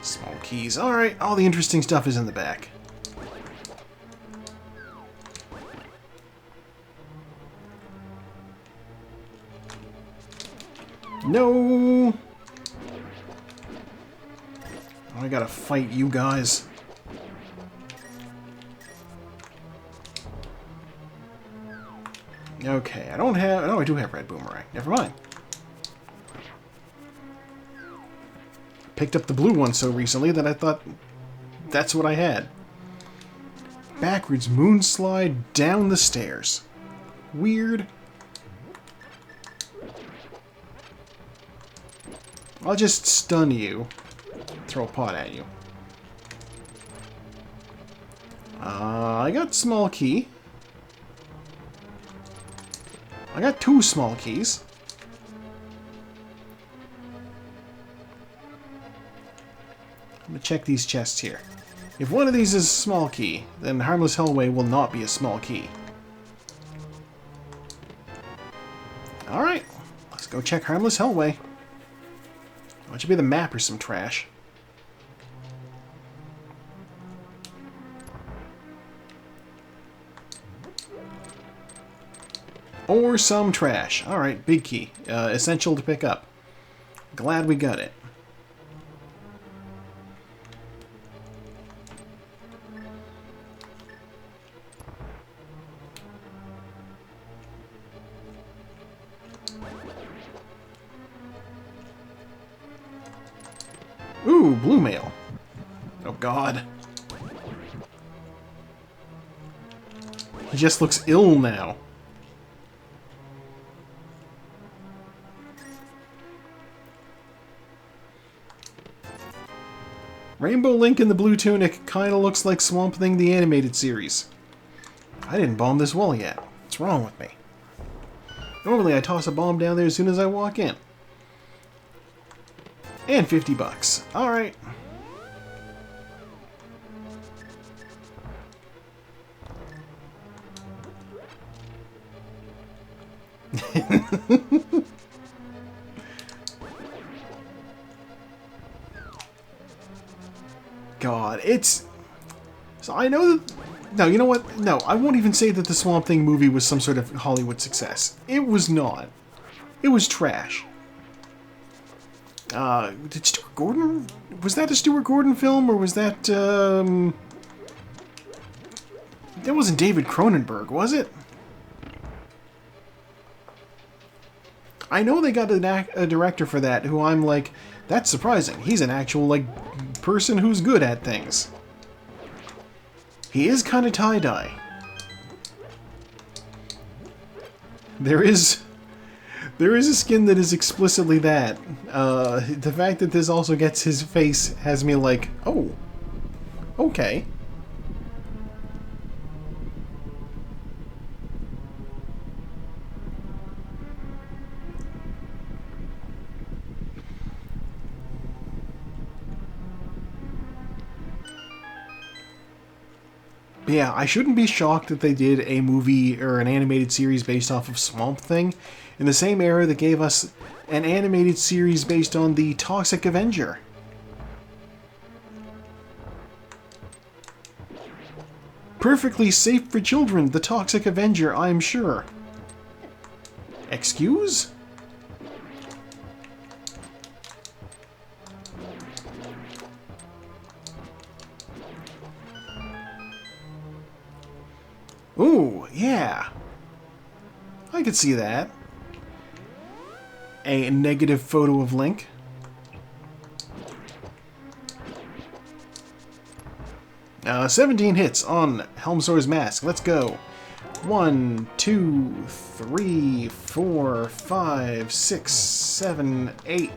Speaker 1: Small keys. Alright, all the interesting stuff is in the back. No! I gotta fight you guys. Okay, I don't have... No, I do have red boomerang. Never mind. Picked up the blue one so recently that I thought that's what I had. Backwards moonslide down the stairs. Weird. I'll just stun you. Throw a pot at you. I got small key. I got 2 small keys. I'm gonna check these chests here. If one of these is a small key, then Harmless Hellway will not be a small key. Alright, let's go check Harmless Hellway. Why don't you be the map or some trash? Or some trash. Alright, big key. Essential to pick up. Glad we got it. Ooh, blue mail. Oh god. He just looks ill now. Rainbow Link in the blue tunic kinda looks like Swamp Thing the animated series. I didn't bomb this wall yet. What's wrong with me? Normally I toss a bomb down there as soon as I walk in. And 50 bucks. Alright. God, it's... So I know that... No, you know what? No, I won't even say that the Swamp Thing movie was some sort of Hollywood success. It was not. It was trash. Did Stuart Gordon... Was that a Stuart Gordon film, or was that, That wasn't David Cronenberg, was it? I know they got a director for that, who I'm like, that's surprising. He's an actual, like, person who's good at things. He is kind of tie-dye. There is a skin that is explicitly that. The fact that this also gets his face has me like, oh, okay. But yeah, I shouldn't be shocked that they did a movie or an animated series based off of Swamp Thing in the same era that gave us an animated series based on the Toxic Avenger. Perfectly safe for children, the Toxic Avenger, I'm sure. Excuse? Ooh, yeah. I could see that. A negative photo of Link. 17 hits on Helmsor's Mask. Let's go. 1, 2, 3, 4, 5, 6, 7, 8,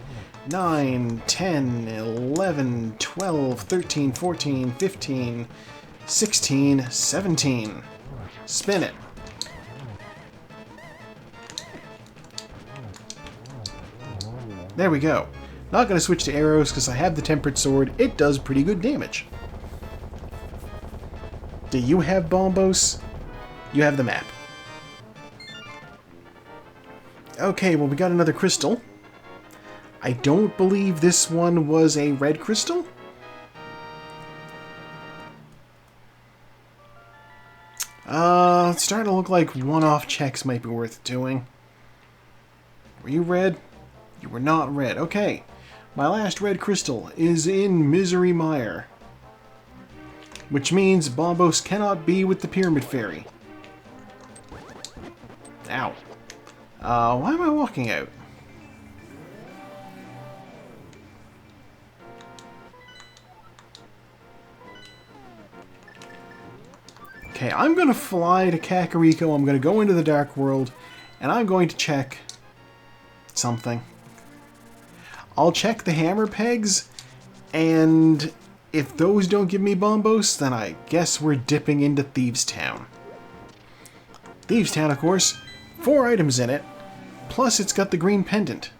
Speaker 1: 9, 10, 11, 12, 13, 14, 15, 16, 17. Spin it. There we go. Not going to switch to arrows because I have the Tempered Sword. It does pretty good damage. Do you have Bombos? You have the map. Okay, well we got another crystal. I don't believe this one was a red crystal. It's starting to look like one-off checks might be worth doing. Were you red? You were not red. Okay. My last red crystal is in Misery Mire. Which means Bombos cannot be with the Pyramid Fairy. Ow. Why am I walking out? Okay, I'm going to fly to Kakariko, I'm going to go into the Dark World, and I'm going to check something. I'll check the hammer pegs, and if those don't give me Bombos, then I guess we're dipping into Thieves Town. Thieves Town, of course, 4 items in it, plus it's got the green pendant.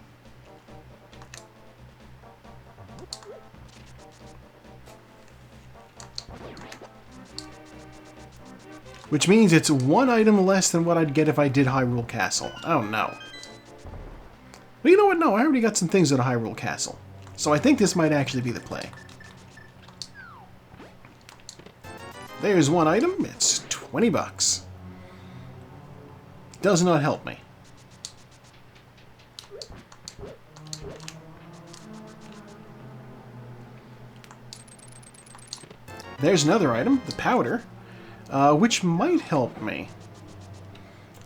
Speaker 1: Which means it's 1 item less than what I'd get if I did Hyrule Castle. Oh no. Well, you know what? No, I already got some things at a Hyrule Castle. So I think this might actually be the play. There's 1 item. It's 20 bucks. Does not help me. There's another item, the powder. Which might help me.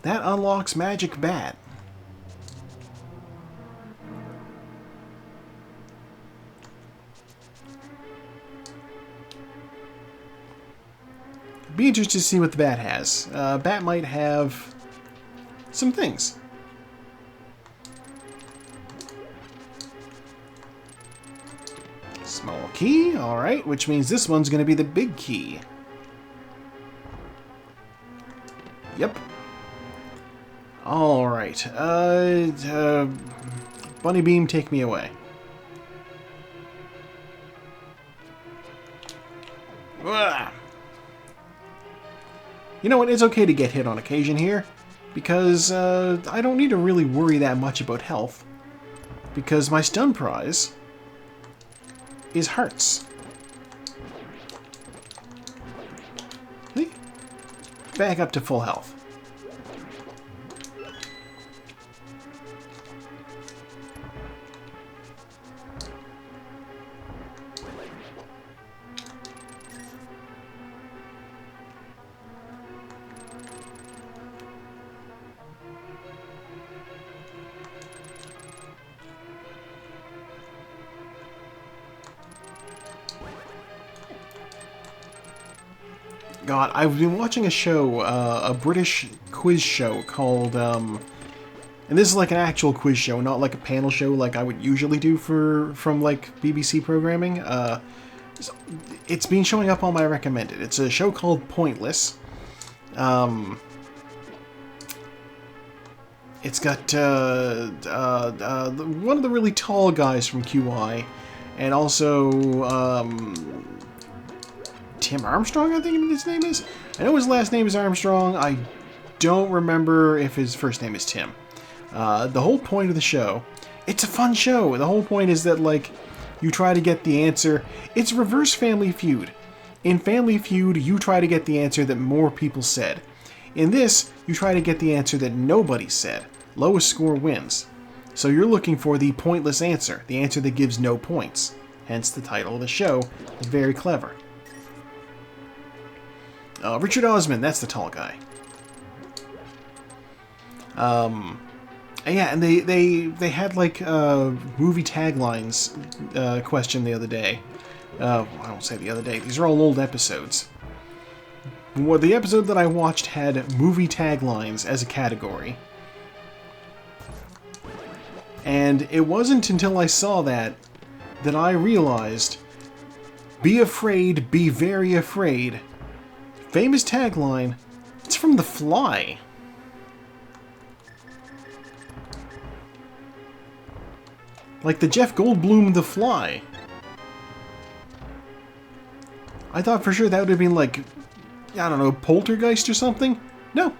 Speaker 1: That unlocks Magic Bat. Be interested to see what the Bat has. Bat might have some things. Small key, alright, which means this one's going to be the big key. Yep. Alright. Bunny Beam, take me away. Ugh. You know what? It's okay to get hit on occasion here, because I don't need to really worry that much about health, because my stun prize is hearts. See? Back up to full health. God, I've been watching a show, a British quiz show called, and this is like an actual quiz show, not like a panel show like I would usually do from like BBC programming. It's been showing up on my recommended. It's a show called Pointless. It's got one of the really tall guys from QI, and also Tim Armstrong, I think his name is. I know his last name is Armstrong. I don't remember if his first name is Tim. The whole point of the show, it's a fun show. The whole point is that, like, you try to get the answer. It's reverse Family Feud. In Family Feud, you try to get the answer that more people said. In this, you try to get the answer that nobody said. Lowest score wins. So you're looking for the pointless answer, the answer that gives no points. Hence the title of the show. Very clever. Richard Osman, that's the tall guy. Yeah, and they had like movie taglines question the other day. I don't say the other day. These are all old episodes. Well, the episode that I watched had movie taglines as a category. And it wasn't until I saw that I realized, be afraid, be very afraid. Famous tagline, it's from The Fly. Like the Jeff Goldblum The Fly. I thought for sure that would have been like, I don't know, Poltergeist or something? No.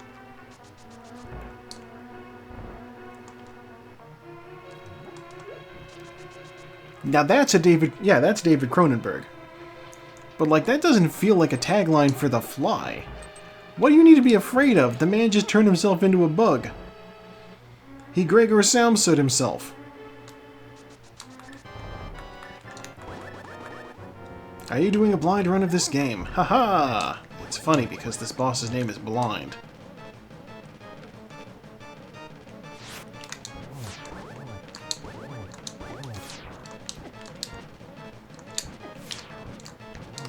Speaker 1: Now that's David Cronenberg. But like, that doesn't feel like a tagline for The Fly. What do you need to be afraid of? The man just turned himself into a bug. He Gregor Samsud himself. Are you doing a blind run of this game? Haha! It's funny because this boss's name is Blind.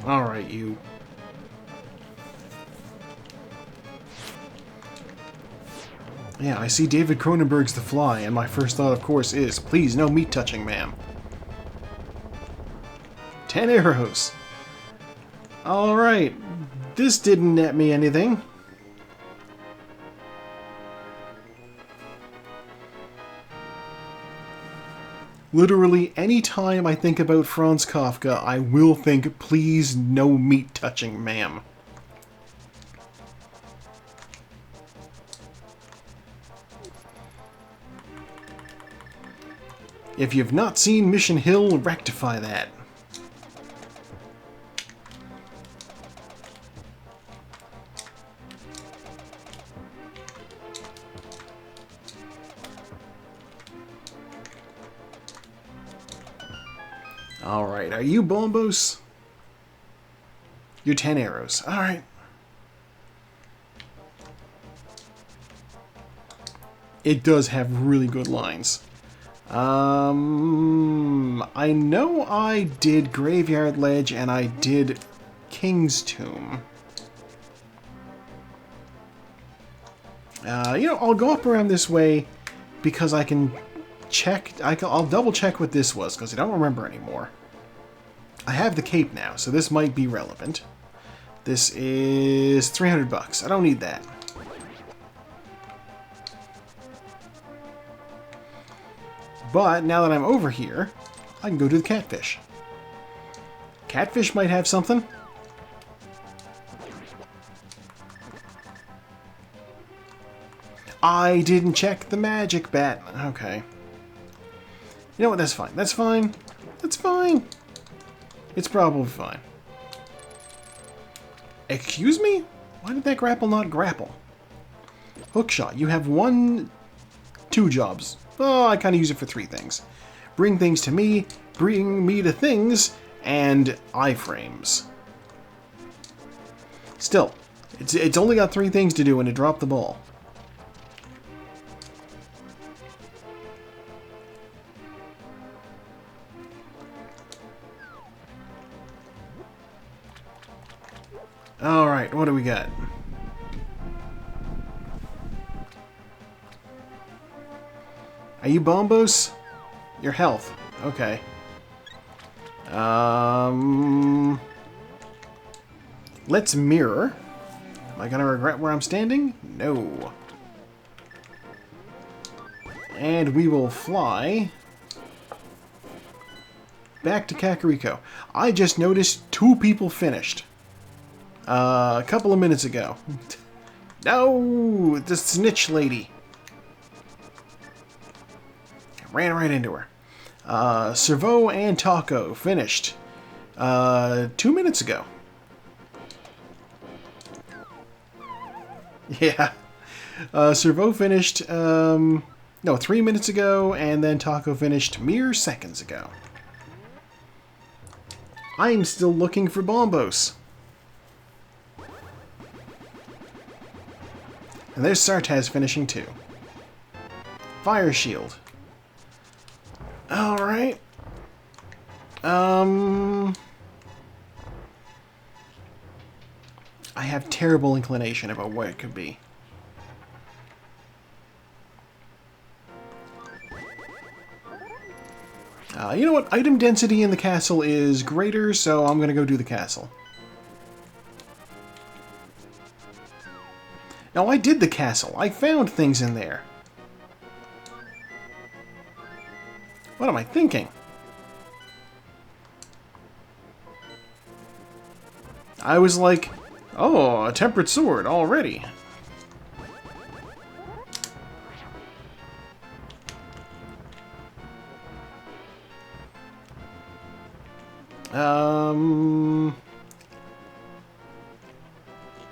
Speaker 1: Alright, you. Yeah, I see David Cronenberg's The Fly, and my first thought, of course, is, please, no meat touching, ma'am. 10 arrows. Alright, this didn't net me anything. Literally, any time I think about Franz Kafka, I will think, please, no meat touching, ma'am. If you've not seen Mission Hill, rectify that. Alright, are you Bombos? You're 10 arrows. Alright. It does have really good lines. I know I did Graveyard Ledge and I did King's Tomb. You know, I'll go up around this way because I can check. I'll double check what this was because I don't remember anymore. I have the cape now, so this might be relevant. This is 300 bucks. I don't need that. But now that I'm over here, I can go to the catfish. Catfish might have something. I didn't check the magic bat. Okay. You know what? That's fine. That's fine. That's fine. It's probably fine. Excuse me? Why did that grapple not grapple? Hookshot. You have two jobs. Oh, I kind of use it for three things. Bring things to me, bring me to things, and iframes. Still, it's only got three things to do and to drop the ball. Alright, what do we got? Are you Bombos? Your health. Okay. Let's mirror. Am I gonna regret where I'm standing? No. And we will fly back to Kakariko. I just noticed 2 people finished. A couple of minutes ago. No! The snitch lady. Ran right into her. Servo and Taco finished 2 minutes ago. Yeah. Servo finished 3 minutes ago, and then Taco finished mere seconds ago. I'm still looking for Bombos. And there's Sartaz finishing too. Fire Shield. Alright. I have terrible inclination about what it could be. You know what? Item density in the castle is greater, so I'm gonna go do the castle. Now, I did the castle. I found things in there. What am I thinking? I was like, oh, a tempered sword already.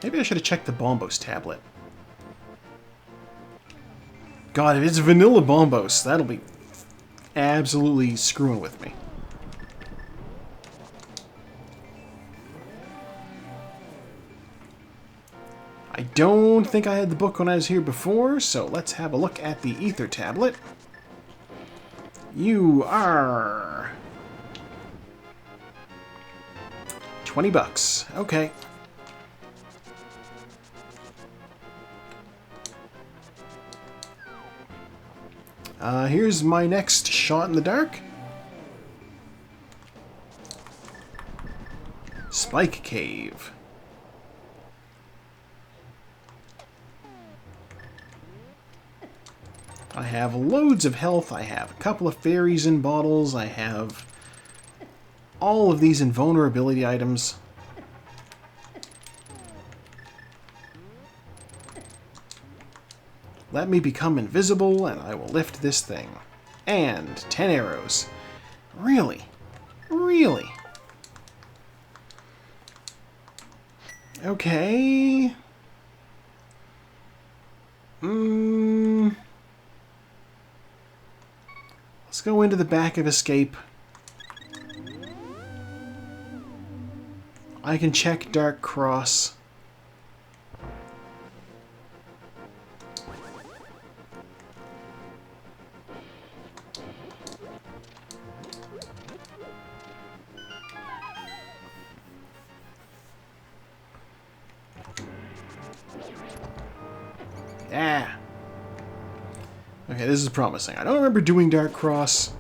Speaker 1: Maybe I should have checked the Bombos tablet. God, if it's vanilla Bombos, that'll be absolutely screwing with me. I don't think I had the book when I was here before, so let's have a look at the Ether tablet. You are $20. Okay. Here's my next shot in the dark. Spike Cave. I have loads of health. I have a couple of fairies in bottles. I have all of these invulnerability items. Let me become invisible, and I will lift this thing. And 10 arrows. Really? Really? Okay. Let's go into the back of Escape. I can check Dark Cross. Ah. Okay, this is promising. I don't remember doing Dark Cross.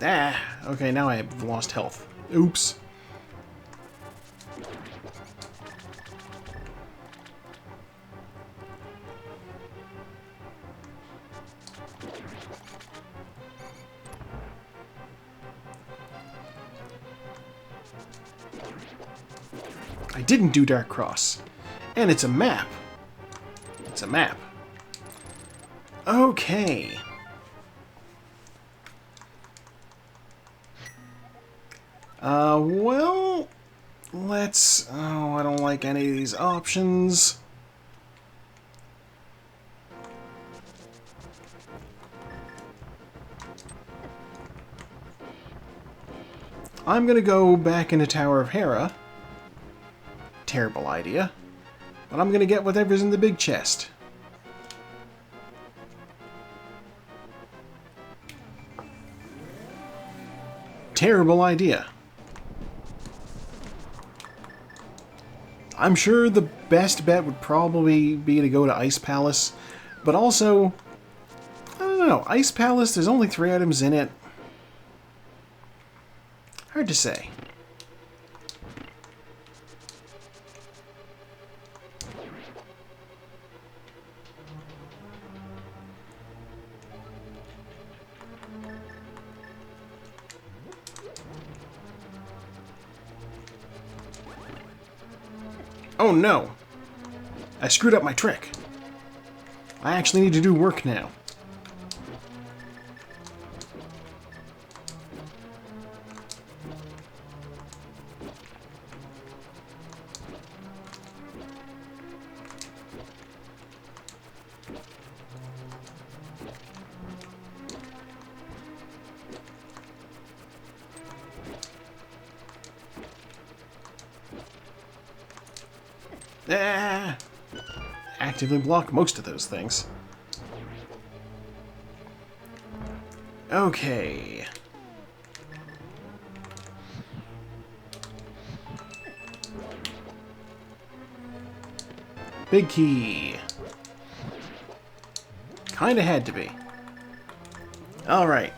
Speaker 1: Ah. Okay, now I have lost health. Oops. I didn't do Dark Cross. And it's a map. It's a map. Okay. Well, let's... Oh, I don't like any of these options. I'm gonna go back into Tower of Hera. Terrible idea. But I'm gonna get whatever's in the big chest. Terrible idea. I'm sure the best bet would probably be to go to Ice Palace, but also, I don't know, Ice Palace, there's only 3 items in it. Hard to say. Oh no! I screwed up my trick. I actually need to do work now. Ah! Actively block most of those things. Okay. Big key. Kinda had to be. Alright.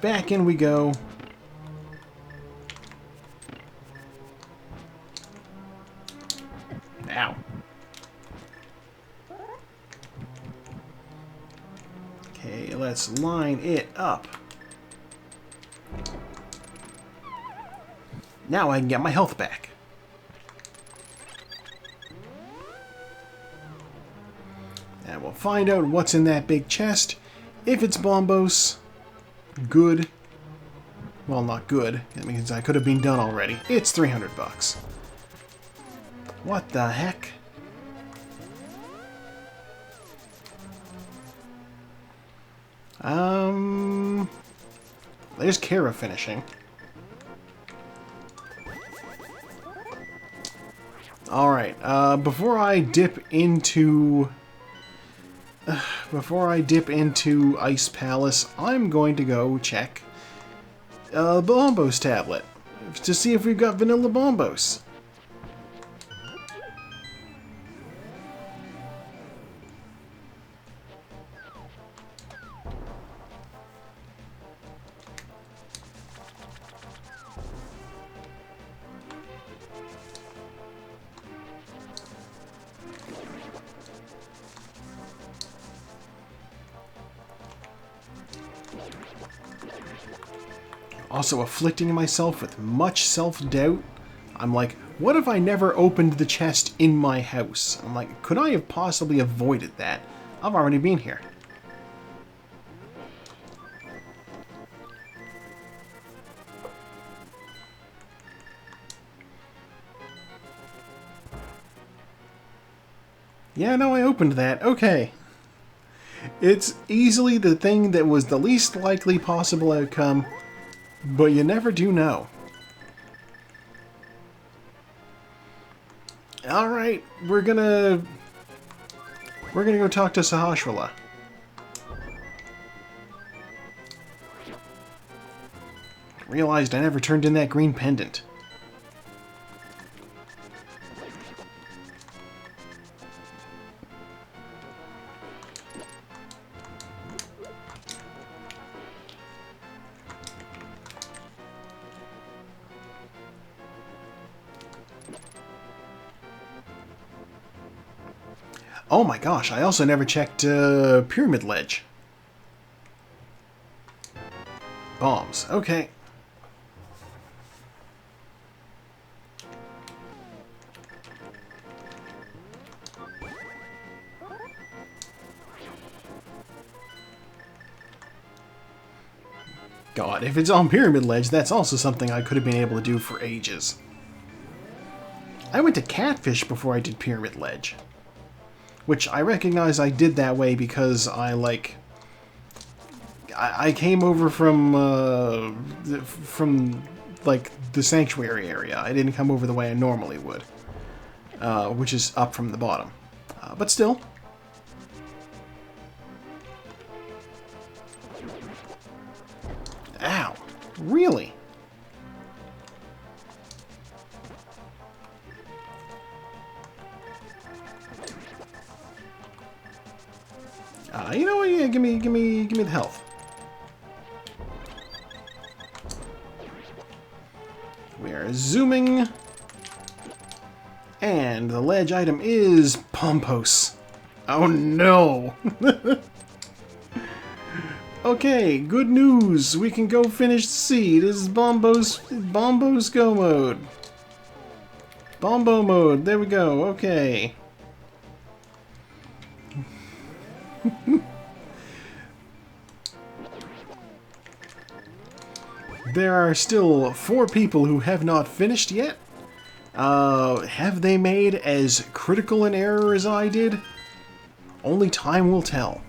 Speaker 1: Back in we go. Ow. Okay, let's line it up. Now I can get my health back. And we'll find out what's in that big chest. If it's bombos, good. Well, not good. That means I could have been done already. It's 300 bucks. What the heck? There's Kara finishing. Alright, before I dip into Ice Palace, I'm going to go check the Bombos tablet to see if we've got vanilla Bombos. Also afflicting myself with much self-doubt. I'm like, what if I never opened the chest in my house? I'm like, could I have possibly avoided that? I've already been here. Yeah, no, I opened that. Okay. It's easily the thing that was the least likely possible outcome, but you never do know. Alright, we're gonna go talk to Sahasrahla. Realized I never turned in that green pendant. Oh my gosh, I also never checked Pyramid Ledge. Bombs, okay. God, if it's on Pyramid Ledge, that's also something I could have been able to do for ages. I went to Catfish before I did Pyramid Ledge. Which I recognize I did that way because I came over from like the sanctuary area. I didn't come over the way I normally would, which is up from the bottom. But still. Ow! Really? You know what? Yeah, give me the health. We are zooming, and the ledge item is Pompos. Oh no! Okay, good news. We can go finish the sea. This is Bombos Go mode. Bombo mode. There we go. Okay. There are still 4 people who have not finished yet. Have they made as critical an error as I did? Only time will tell.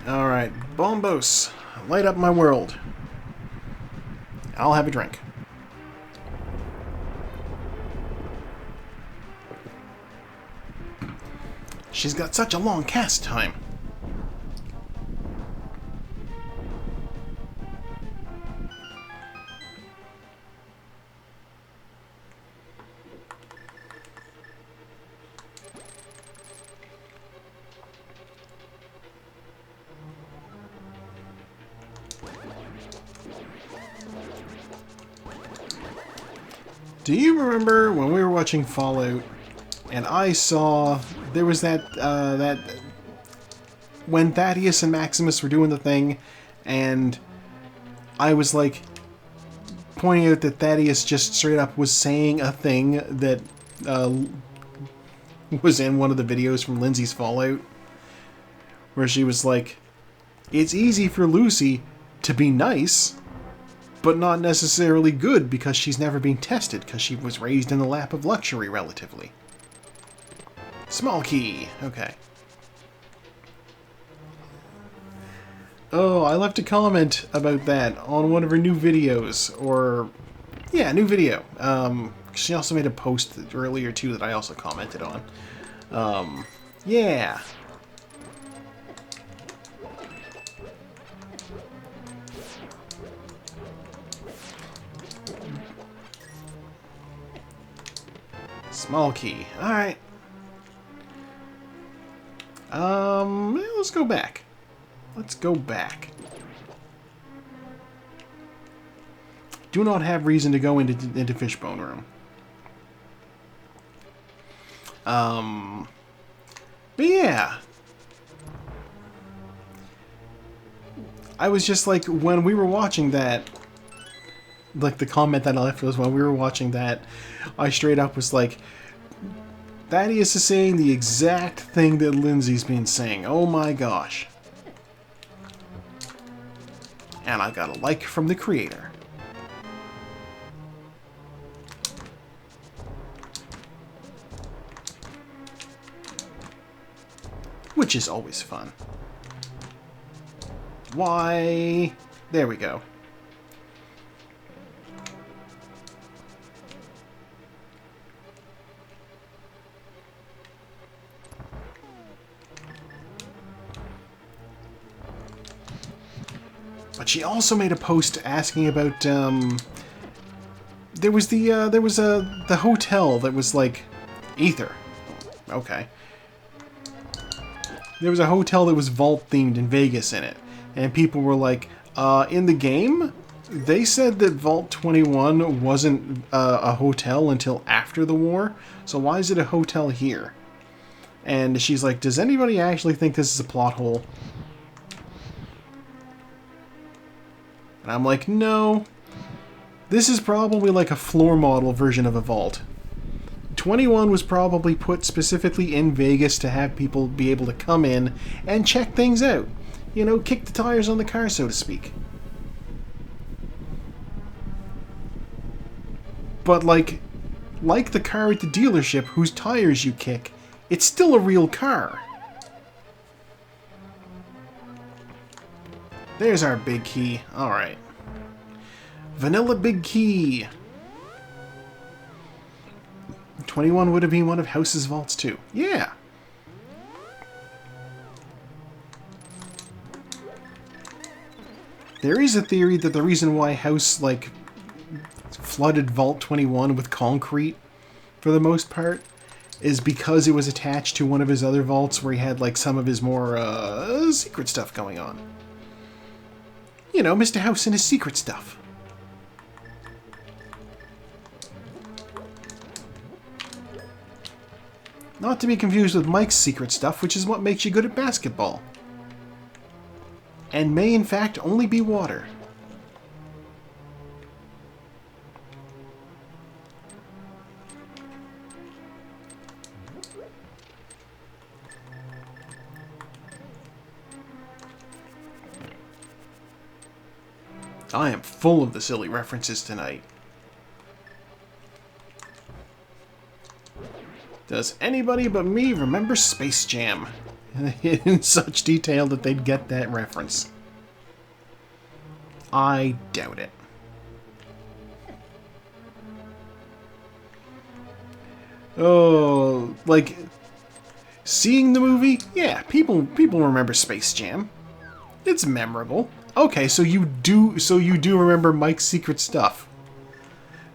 Speaker 1: Alright, Bombos, light up my world. I'll have a drink. She's got such a long cast time. Do you remember when we were watching Fallout, and I saw there was that when Thaddeus and Maximus were doing the thing, and I was like pointing out that Thaddeus just straight up was saying a thing that was in one of the videos from Lindsay's Fallout, where she was like, "It's easy for Lucy to be nice, but not necessarily good because she's never been tested because she was raised in the lap of luxury, relatively." Small key. Okay. Oh, I left a comment about that on one of her new videos, or... yeah, new video. She also made a post earlier, too, that I also commented on. Yeah. Small key. Alright. Let's go back. Let's go back. Do not have reason to go into Fishbone Room. But yeah. I was just like, when we were watching that, like the comment that I left was when we were watching that, I straight up was like, Thaddeus is saying the exact thing that Lindsay's been saying. Oh my gosh. And I got a like from the creator. Which is always fun. Why? There we go. But she also made a post asking about there was the hotel that was like Ether. Okay. There was a hotel that was vault themed in Vegas in it, and people were like, in the game they said that Vault 21 wasn't a hotel until after the war, so why is it a hotel here? And she's like, does anybody actually think this is a plot hole? And I'm like, no, This is probably like a floor model version of a vault. 21 was probably put specifically in Vegas to have people be able to come in and check things out. You know, kick the tires on the car, so to speak. But like the car at the dealership whose tires you kick, it's still a real car. There's our big key. Alright. Vanilla big key. 21 would have been one of House's vaults too. Yeah. There is a theory that the reason why House, like, flooded Vault 21 with concrete, for the most part, is because it was attached to one of his other vaults where he had, like, some of his more, secret stuff going on. You know, Mr. House and his secret stuff. Not to be confused with Mike's secret stuff, which is what makes you good at basketball. And may, in fact, only be water. I am full of the silly references tonight. Does anybody but me remember Space Jam? In such detail that they'd get that reference. I doubt it. Oh, like, seeing the movie? Yeah, people remember Space Jam. It's memorable. Okay, so you do remember Mike's secret stuff.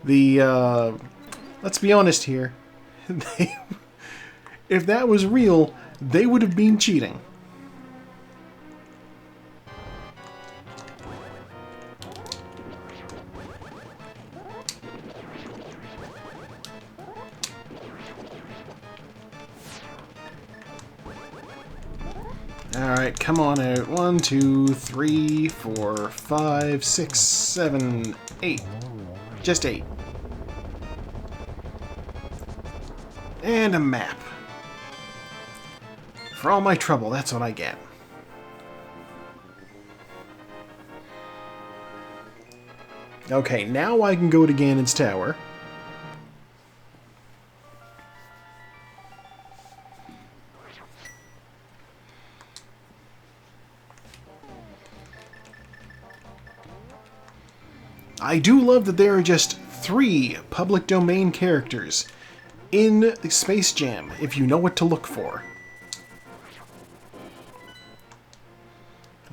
Speaker 1: Let's be honest here. If that was real, they would have been cheating. Alright, come on out. 1, 2, 3, 4, 5, 6, 7, 8. Just 8. And a map. For all my trouble, that's what I get. Okay, now I can go to Ganon's Tower. I do love that there are just 3 public domain characters in Space Jam, if you know what to look for.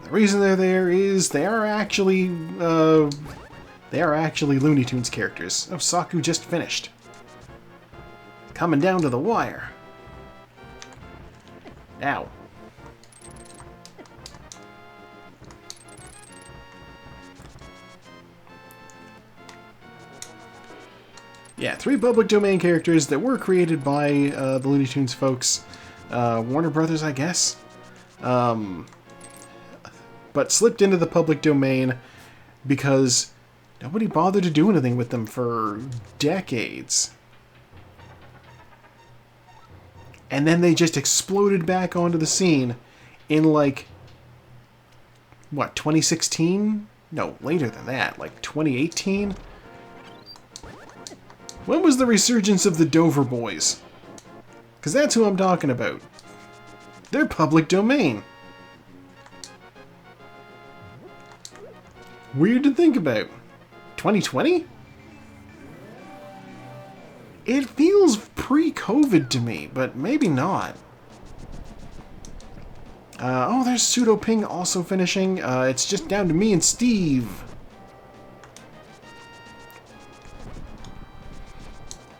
Speaker 1: The reason they're there is they are actually Looney Tunes characters. Oh, Saku just finished. Coming down to the wire. Now. Yeah, 3 public domain characters that were created by the Looney Tunes folks. Warner Brothers, I guess. But slipped into the public domain because nobody bothered to do anything with them for decades. And then they just exploded back onto the scene in, like, what, 2016? No, later than that, like 2018? When was the resurgence of the Dover Boys? Because that's who I'm talking about. They're public domain. Weird to think about. 2020? It feels pre-COVID to me, but maybe not. Oh, there's Pseudo Ping also finishing. It's just down to me and Steve.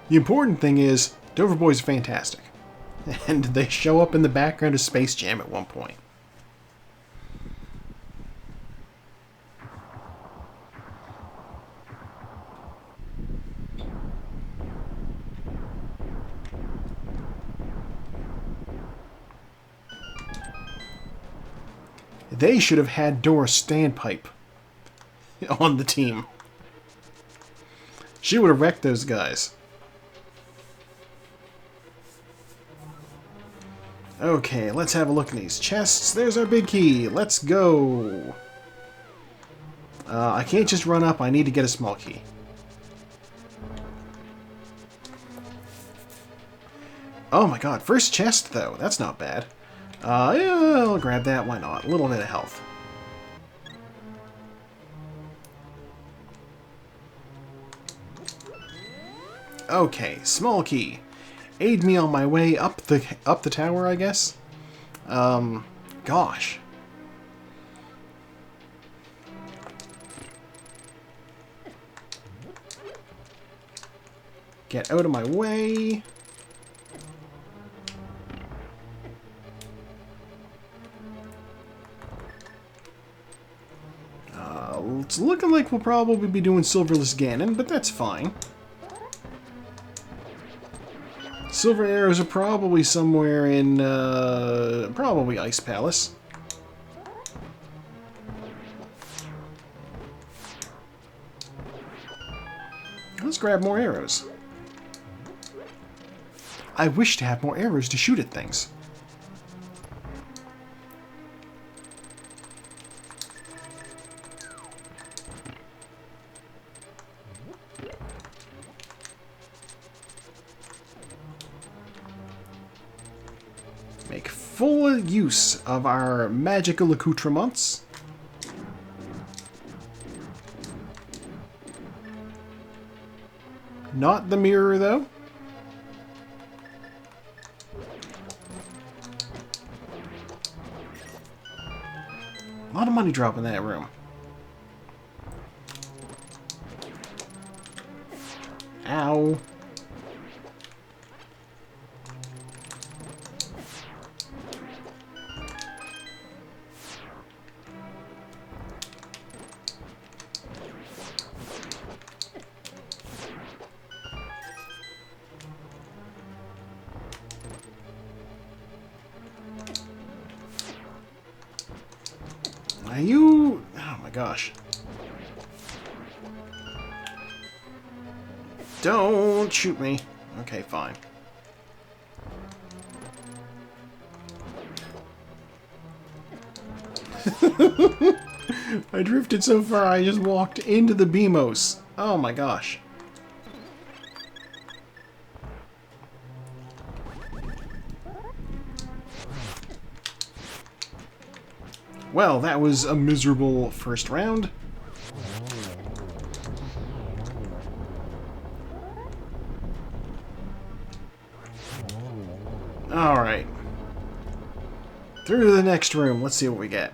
Speaker 1: The important thing is, Dover Boys are fantastic. And they show up in the background of Space Jam at one point. They should have had Doris Standpipe on the team. She would have wrecked those guys. Okay, let's have a look in these chests. There's our big key. Let's go. I can't just run up. I need to get a small key. Oh my god, first chest though. That's not bad. Yeah, I'll grab that. Why not? A little bit of health. Okay, small key. Aid me on my way up the tower, I guess. Gosh. Get out of my way. It's looking like we'll probably be doing Silverless Ganon, but that's fine. Silver arrows are probably somewhere in, probably Ice Palace. Let's grab more arrows. I wish to have more arrows to shoot at things. Make full use of our magical accoutrements. Not the mirror, though. A lot of money drop in that room. Ow. Are you... Oh my gosh. Don't shoot me. Okay, fine. I drifted so far I just walked into the Beamos. Oh my gosh. Well, that was a miserable first round. Alright. Through to the next room. Let's see what we get.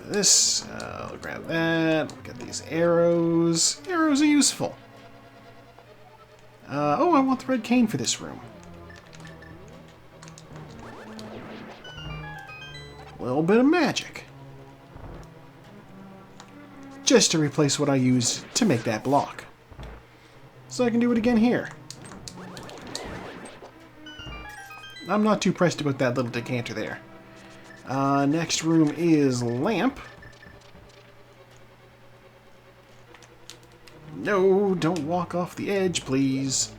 Speaker 1: This. I'll grab that. We'll get these arrows. Arrows are useful. Oh, I want the red cane for this room. A little bit of magic. Just to replace what I used to make that block. So I can do it again here. I'm not too pressed about that little decanter there. Next room is lamp. No, don't walk off the edge, please.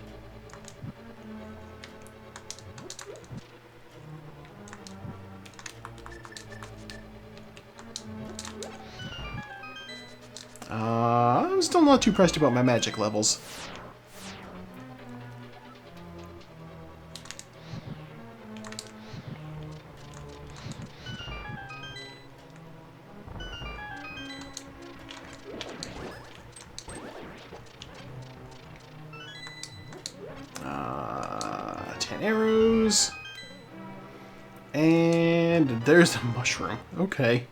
Speaker 1: I'm still not too pressed about my magic levels. Arrows. And there's a mushroom. Okay.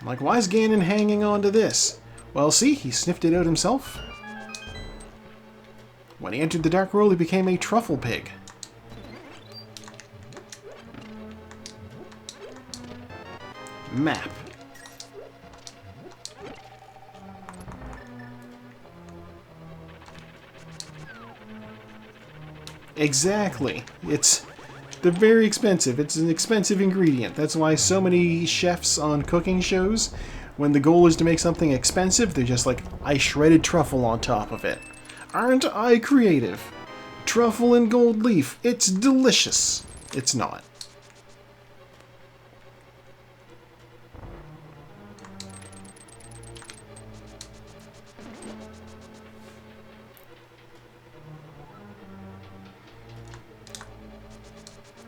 Speaker 1: I'm like, why is Ganon hanging on to this? Well, see, he sniffed it out himself. When he entered the Dark World, he became a truffle pig. Map. Exactly. They're very expensive. It's an expensive ingredient. That's why so many chefs on cooking shows When the goal is to make something expensive, they're just like, I shredded truffle on top of it. Aren't I creative? Truffle and gold leaf. It's delicious. It's not.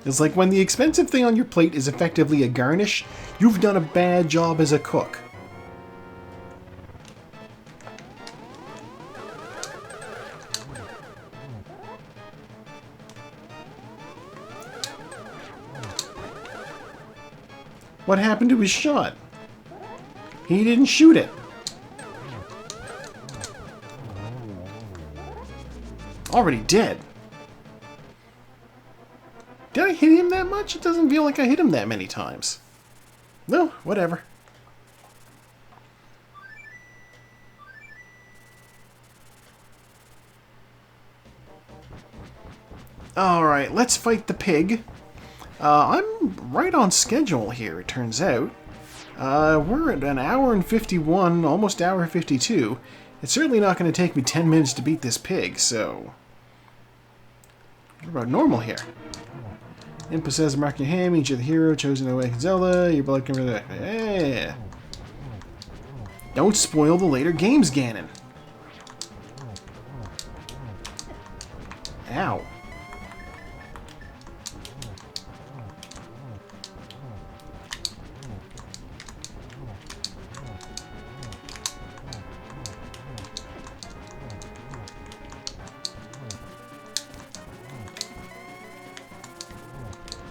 Speaker 1: It's like when the expensive thing on your plate is effectively a garnish, you've done a bad job as a cook. What happened to his shot? He didn't shoot it. Already dead. Did I hit him that much? It doesn't feel like I hit him that many times. No, whatever. Alright, let's fight the pig. I'm right on schedule here, it turns out. We're at an hour and 51, almost hour 52. It's certainly not going to take me 10 minutes to beat this pig, so... What about normal here? Input says mark your hand, means you're the hero, chosen away Zelda, your blood can... Yeah. Don't spoil the later games, Ganon. Ow.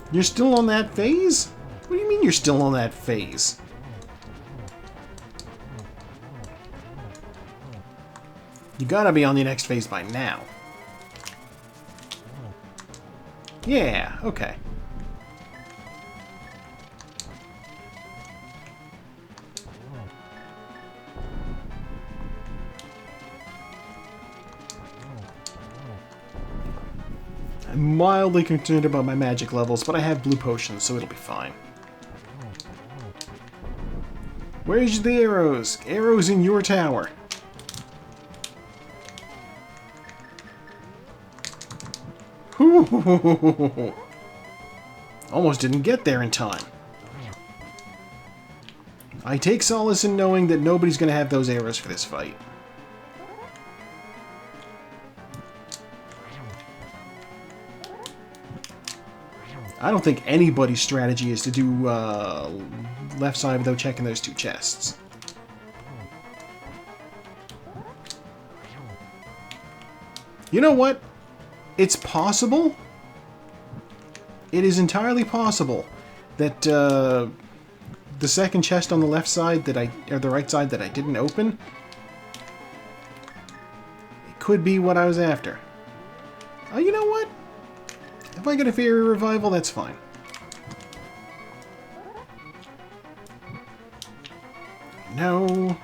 Speaker 1: You're still on that phase? What do you mean you're still on that phase? You gotta be on the next phase by now. Yeah, okay. I'm mildly concerned about my magic levels, but I have blue potions, so it'll be fine. Where's the arrows? Arrows in your tower. Almost didn't get there in time. I take solace in knowing that nobody's going to have those arrows for this fight. I don't think anybody's strategy is to do left side without checking those two chests. You know what? It's possible. It is entirely possible that the second chest on the left side or the right side that I didn't open, it could be what I was after. Oh, you know what? If I get a Fairy Revival, that's fine. No.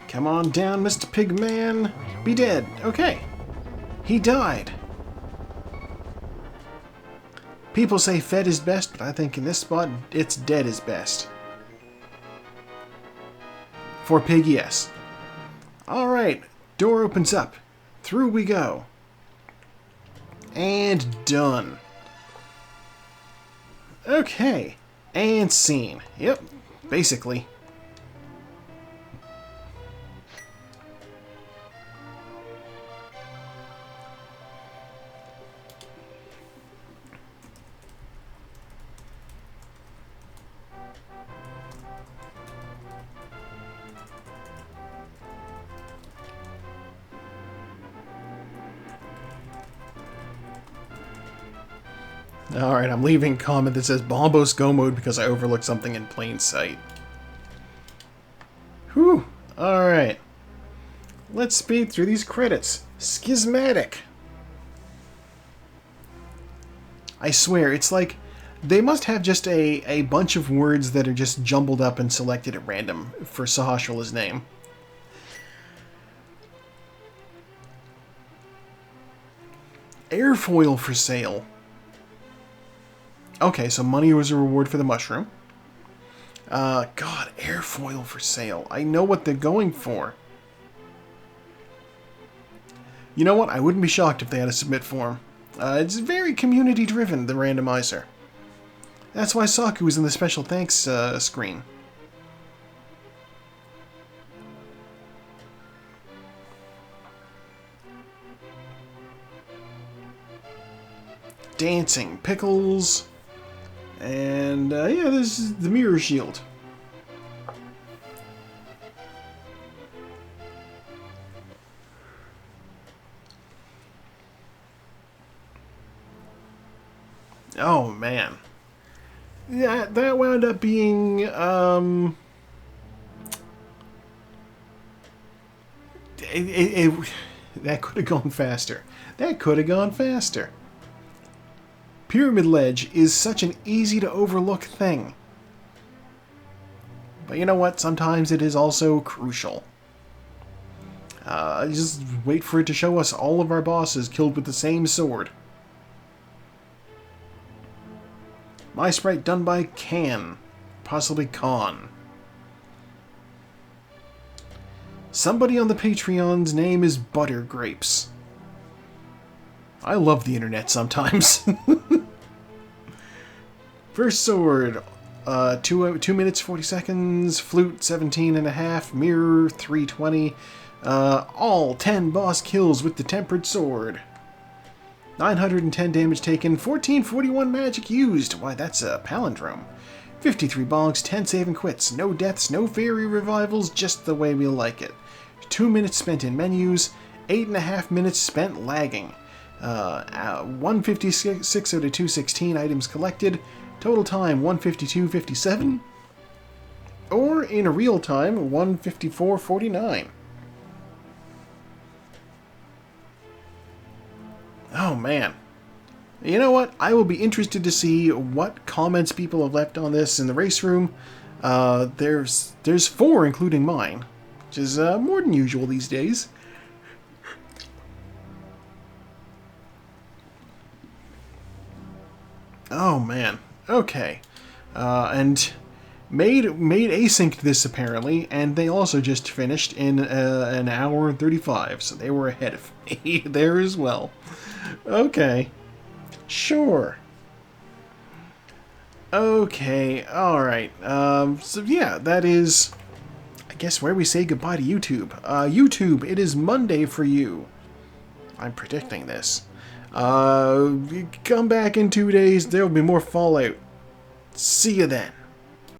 Speaker 1: Come on down, Mr. Pigman. Be dead. Okay. He died. People say fed is best, but I think in this spot, it's dead is best. For Pig, yes. Alright. Door opens up. Through we go. And done. Okay. And scene. Yep. Basically. Alright, I'm leaving a comment that says Bombos Go Mode because I overlooked something in plain sight. Whew. Alright. Let's speed through these credits. Schismatic. I swear, it's like they must have just a bunch of words that are just jumbled up and selected at random for Sahasrah's name. Airfoil for sale. Okay, so money was a reward for the mushroom. God, airfoil for sale. I know what they're going for. You know what? I wouldn't be shocked if they had a submit form. It's very community-driven, the randomizer. That's why Saku was in the special thanks screen. Dancing pickles. And, yeah, this is the mirror shield. Oh, man. Yeah, that wound up being, that could have gone faster. That could have gone faster. Pyramid Ledge is such an easy to overlook thing. But you know what? Sometimes it is also crucial. Just wait for it to show us all of our bosses killed with the same sword. My Sprite done by Can. Possibly Con. Somebody on the Patreon's name is Butter Grapes. I love the internet sometimes. First sword, 2 minutes 40 seconds, flute 17 and a half, mirror 320, all 10 boss kills with the tempered sword. 910 damage taken, 1441 magic used. Why, that's a palindrome. 53 bonks, 10 save and quits, no deaths, no fairy revivals, just the way we like it. 2 minutes spent in menus, 8.5 minutes spent lagging. 156 out of 216 items collected. Total time 152.57. Or in real time 154.49. Oh man. You know what? I will be interested to see what comments people have left on this in the race room. There's 4 including mine, which is more than usual these days. Oh man. Okay. And made async this apparently, and they also just finished in an hour and 35, so they were ahead of me there as well. Okay. Sure. Okay, alright. So yeah, that is, I guess, where we say goodbye to YouTube. YouTube, it is Monday for you. I'm predicting this. Come back in 2 days, there will be more Fallout. See you then.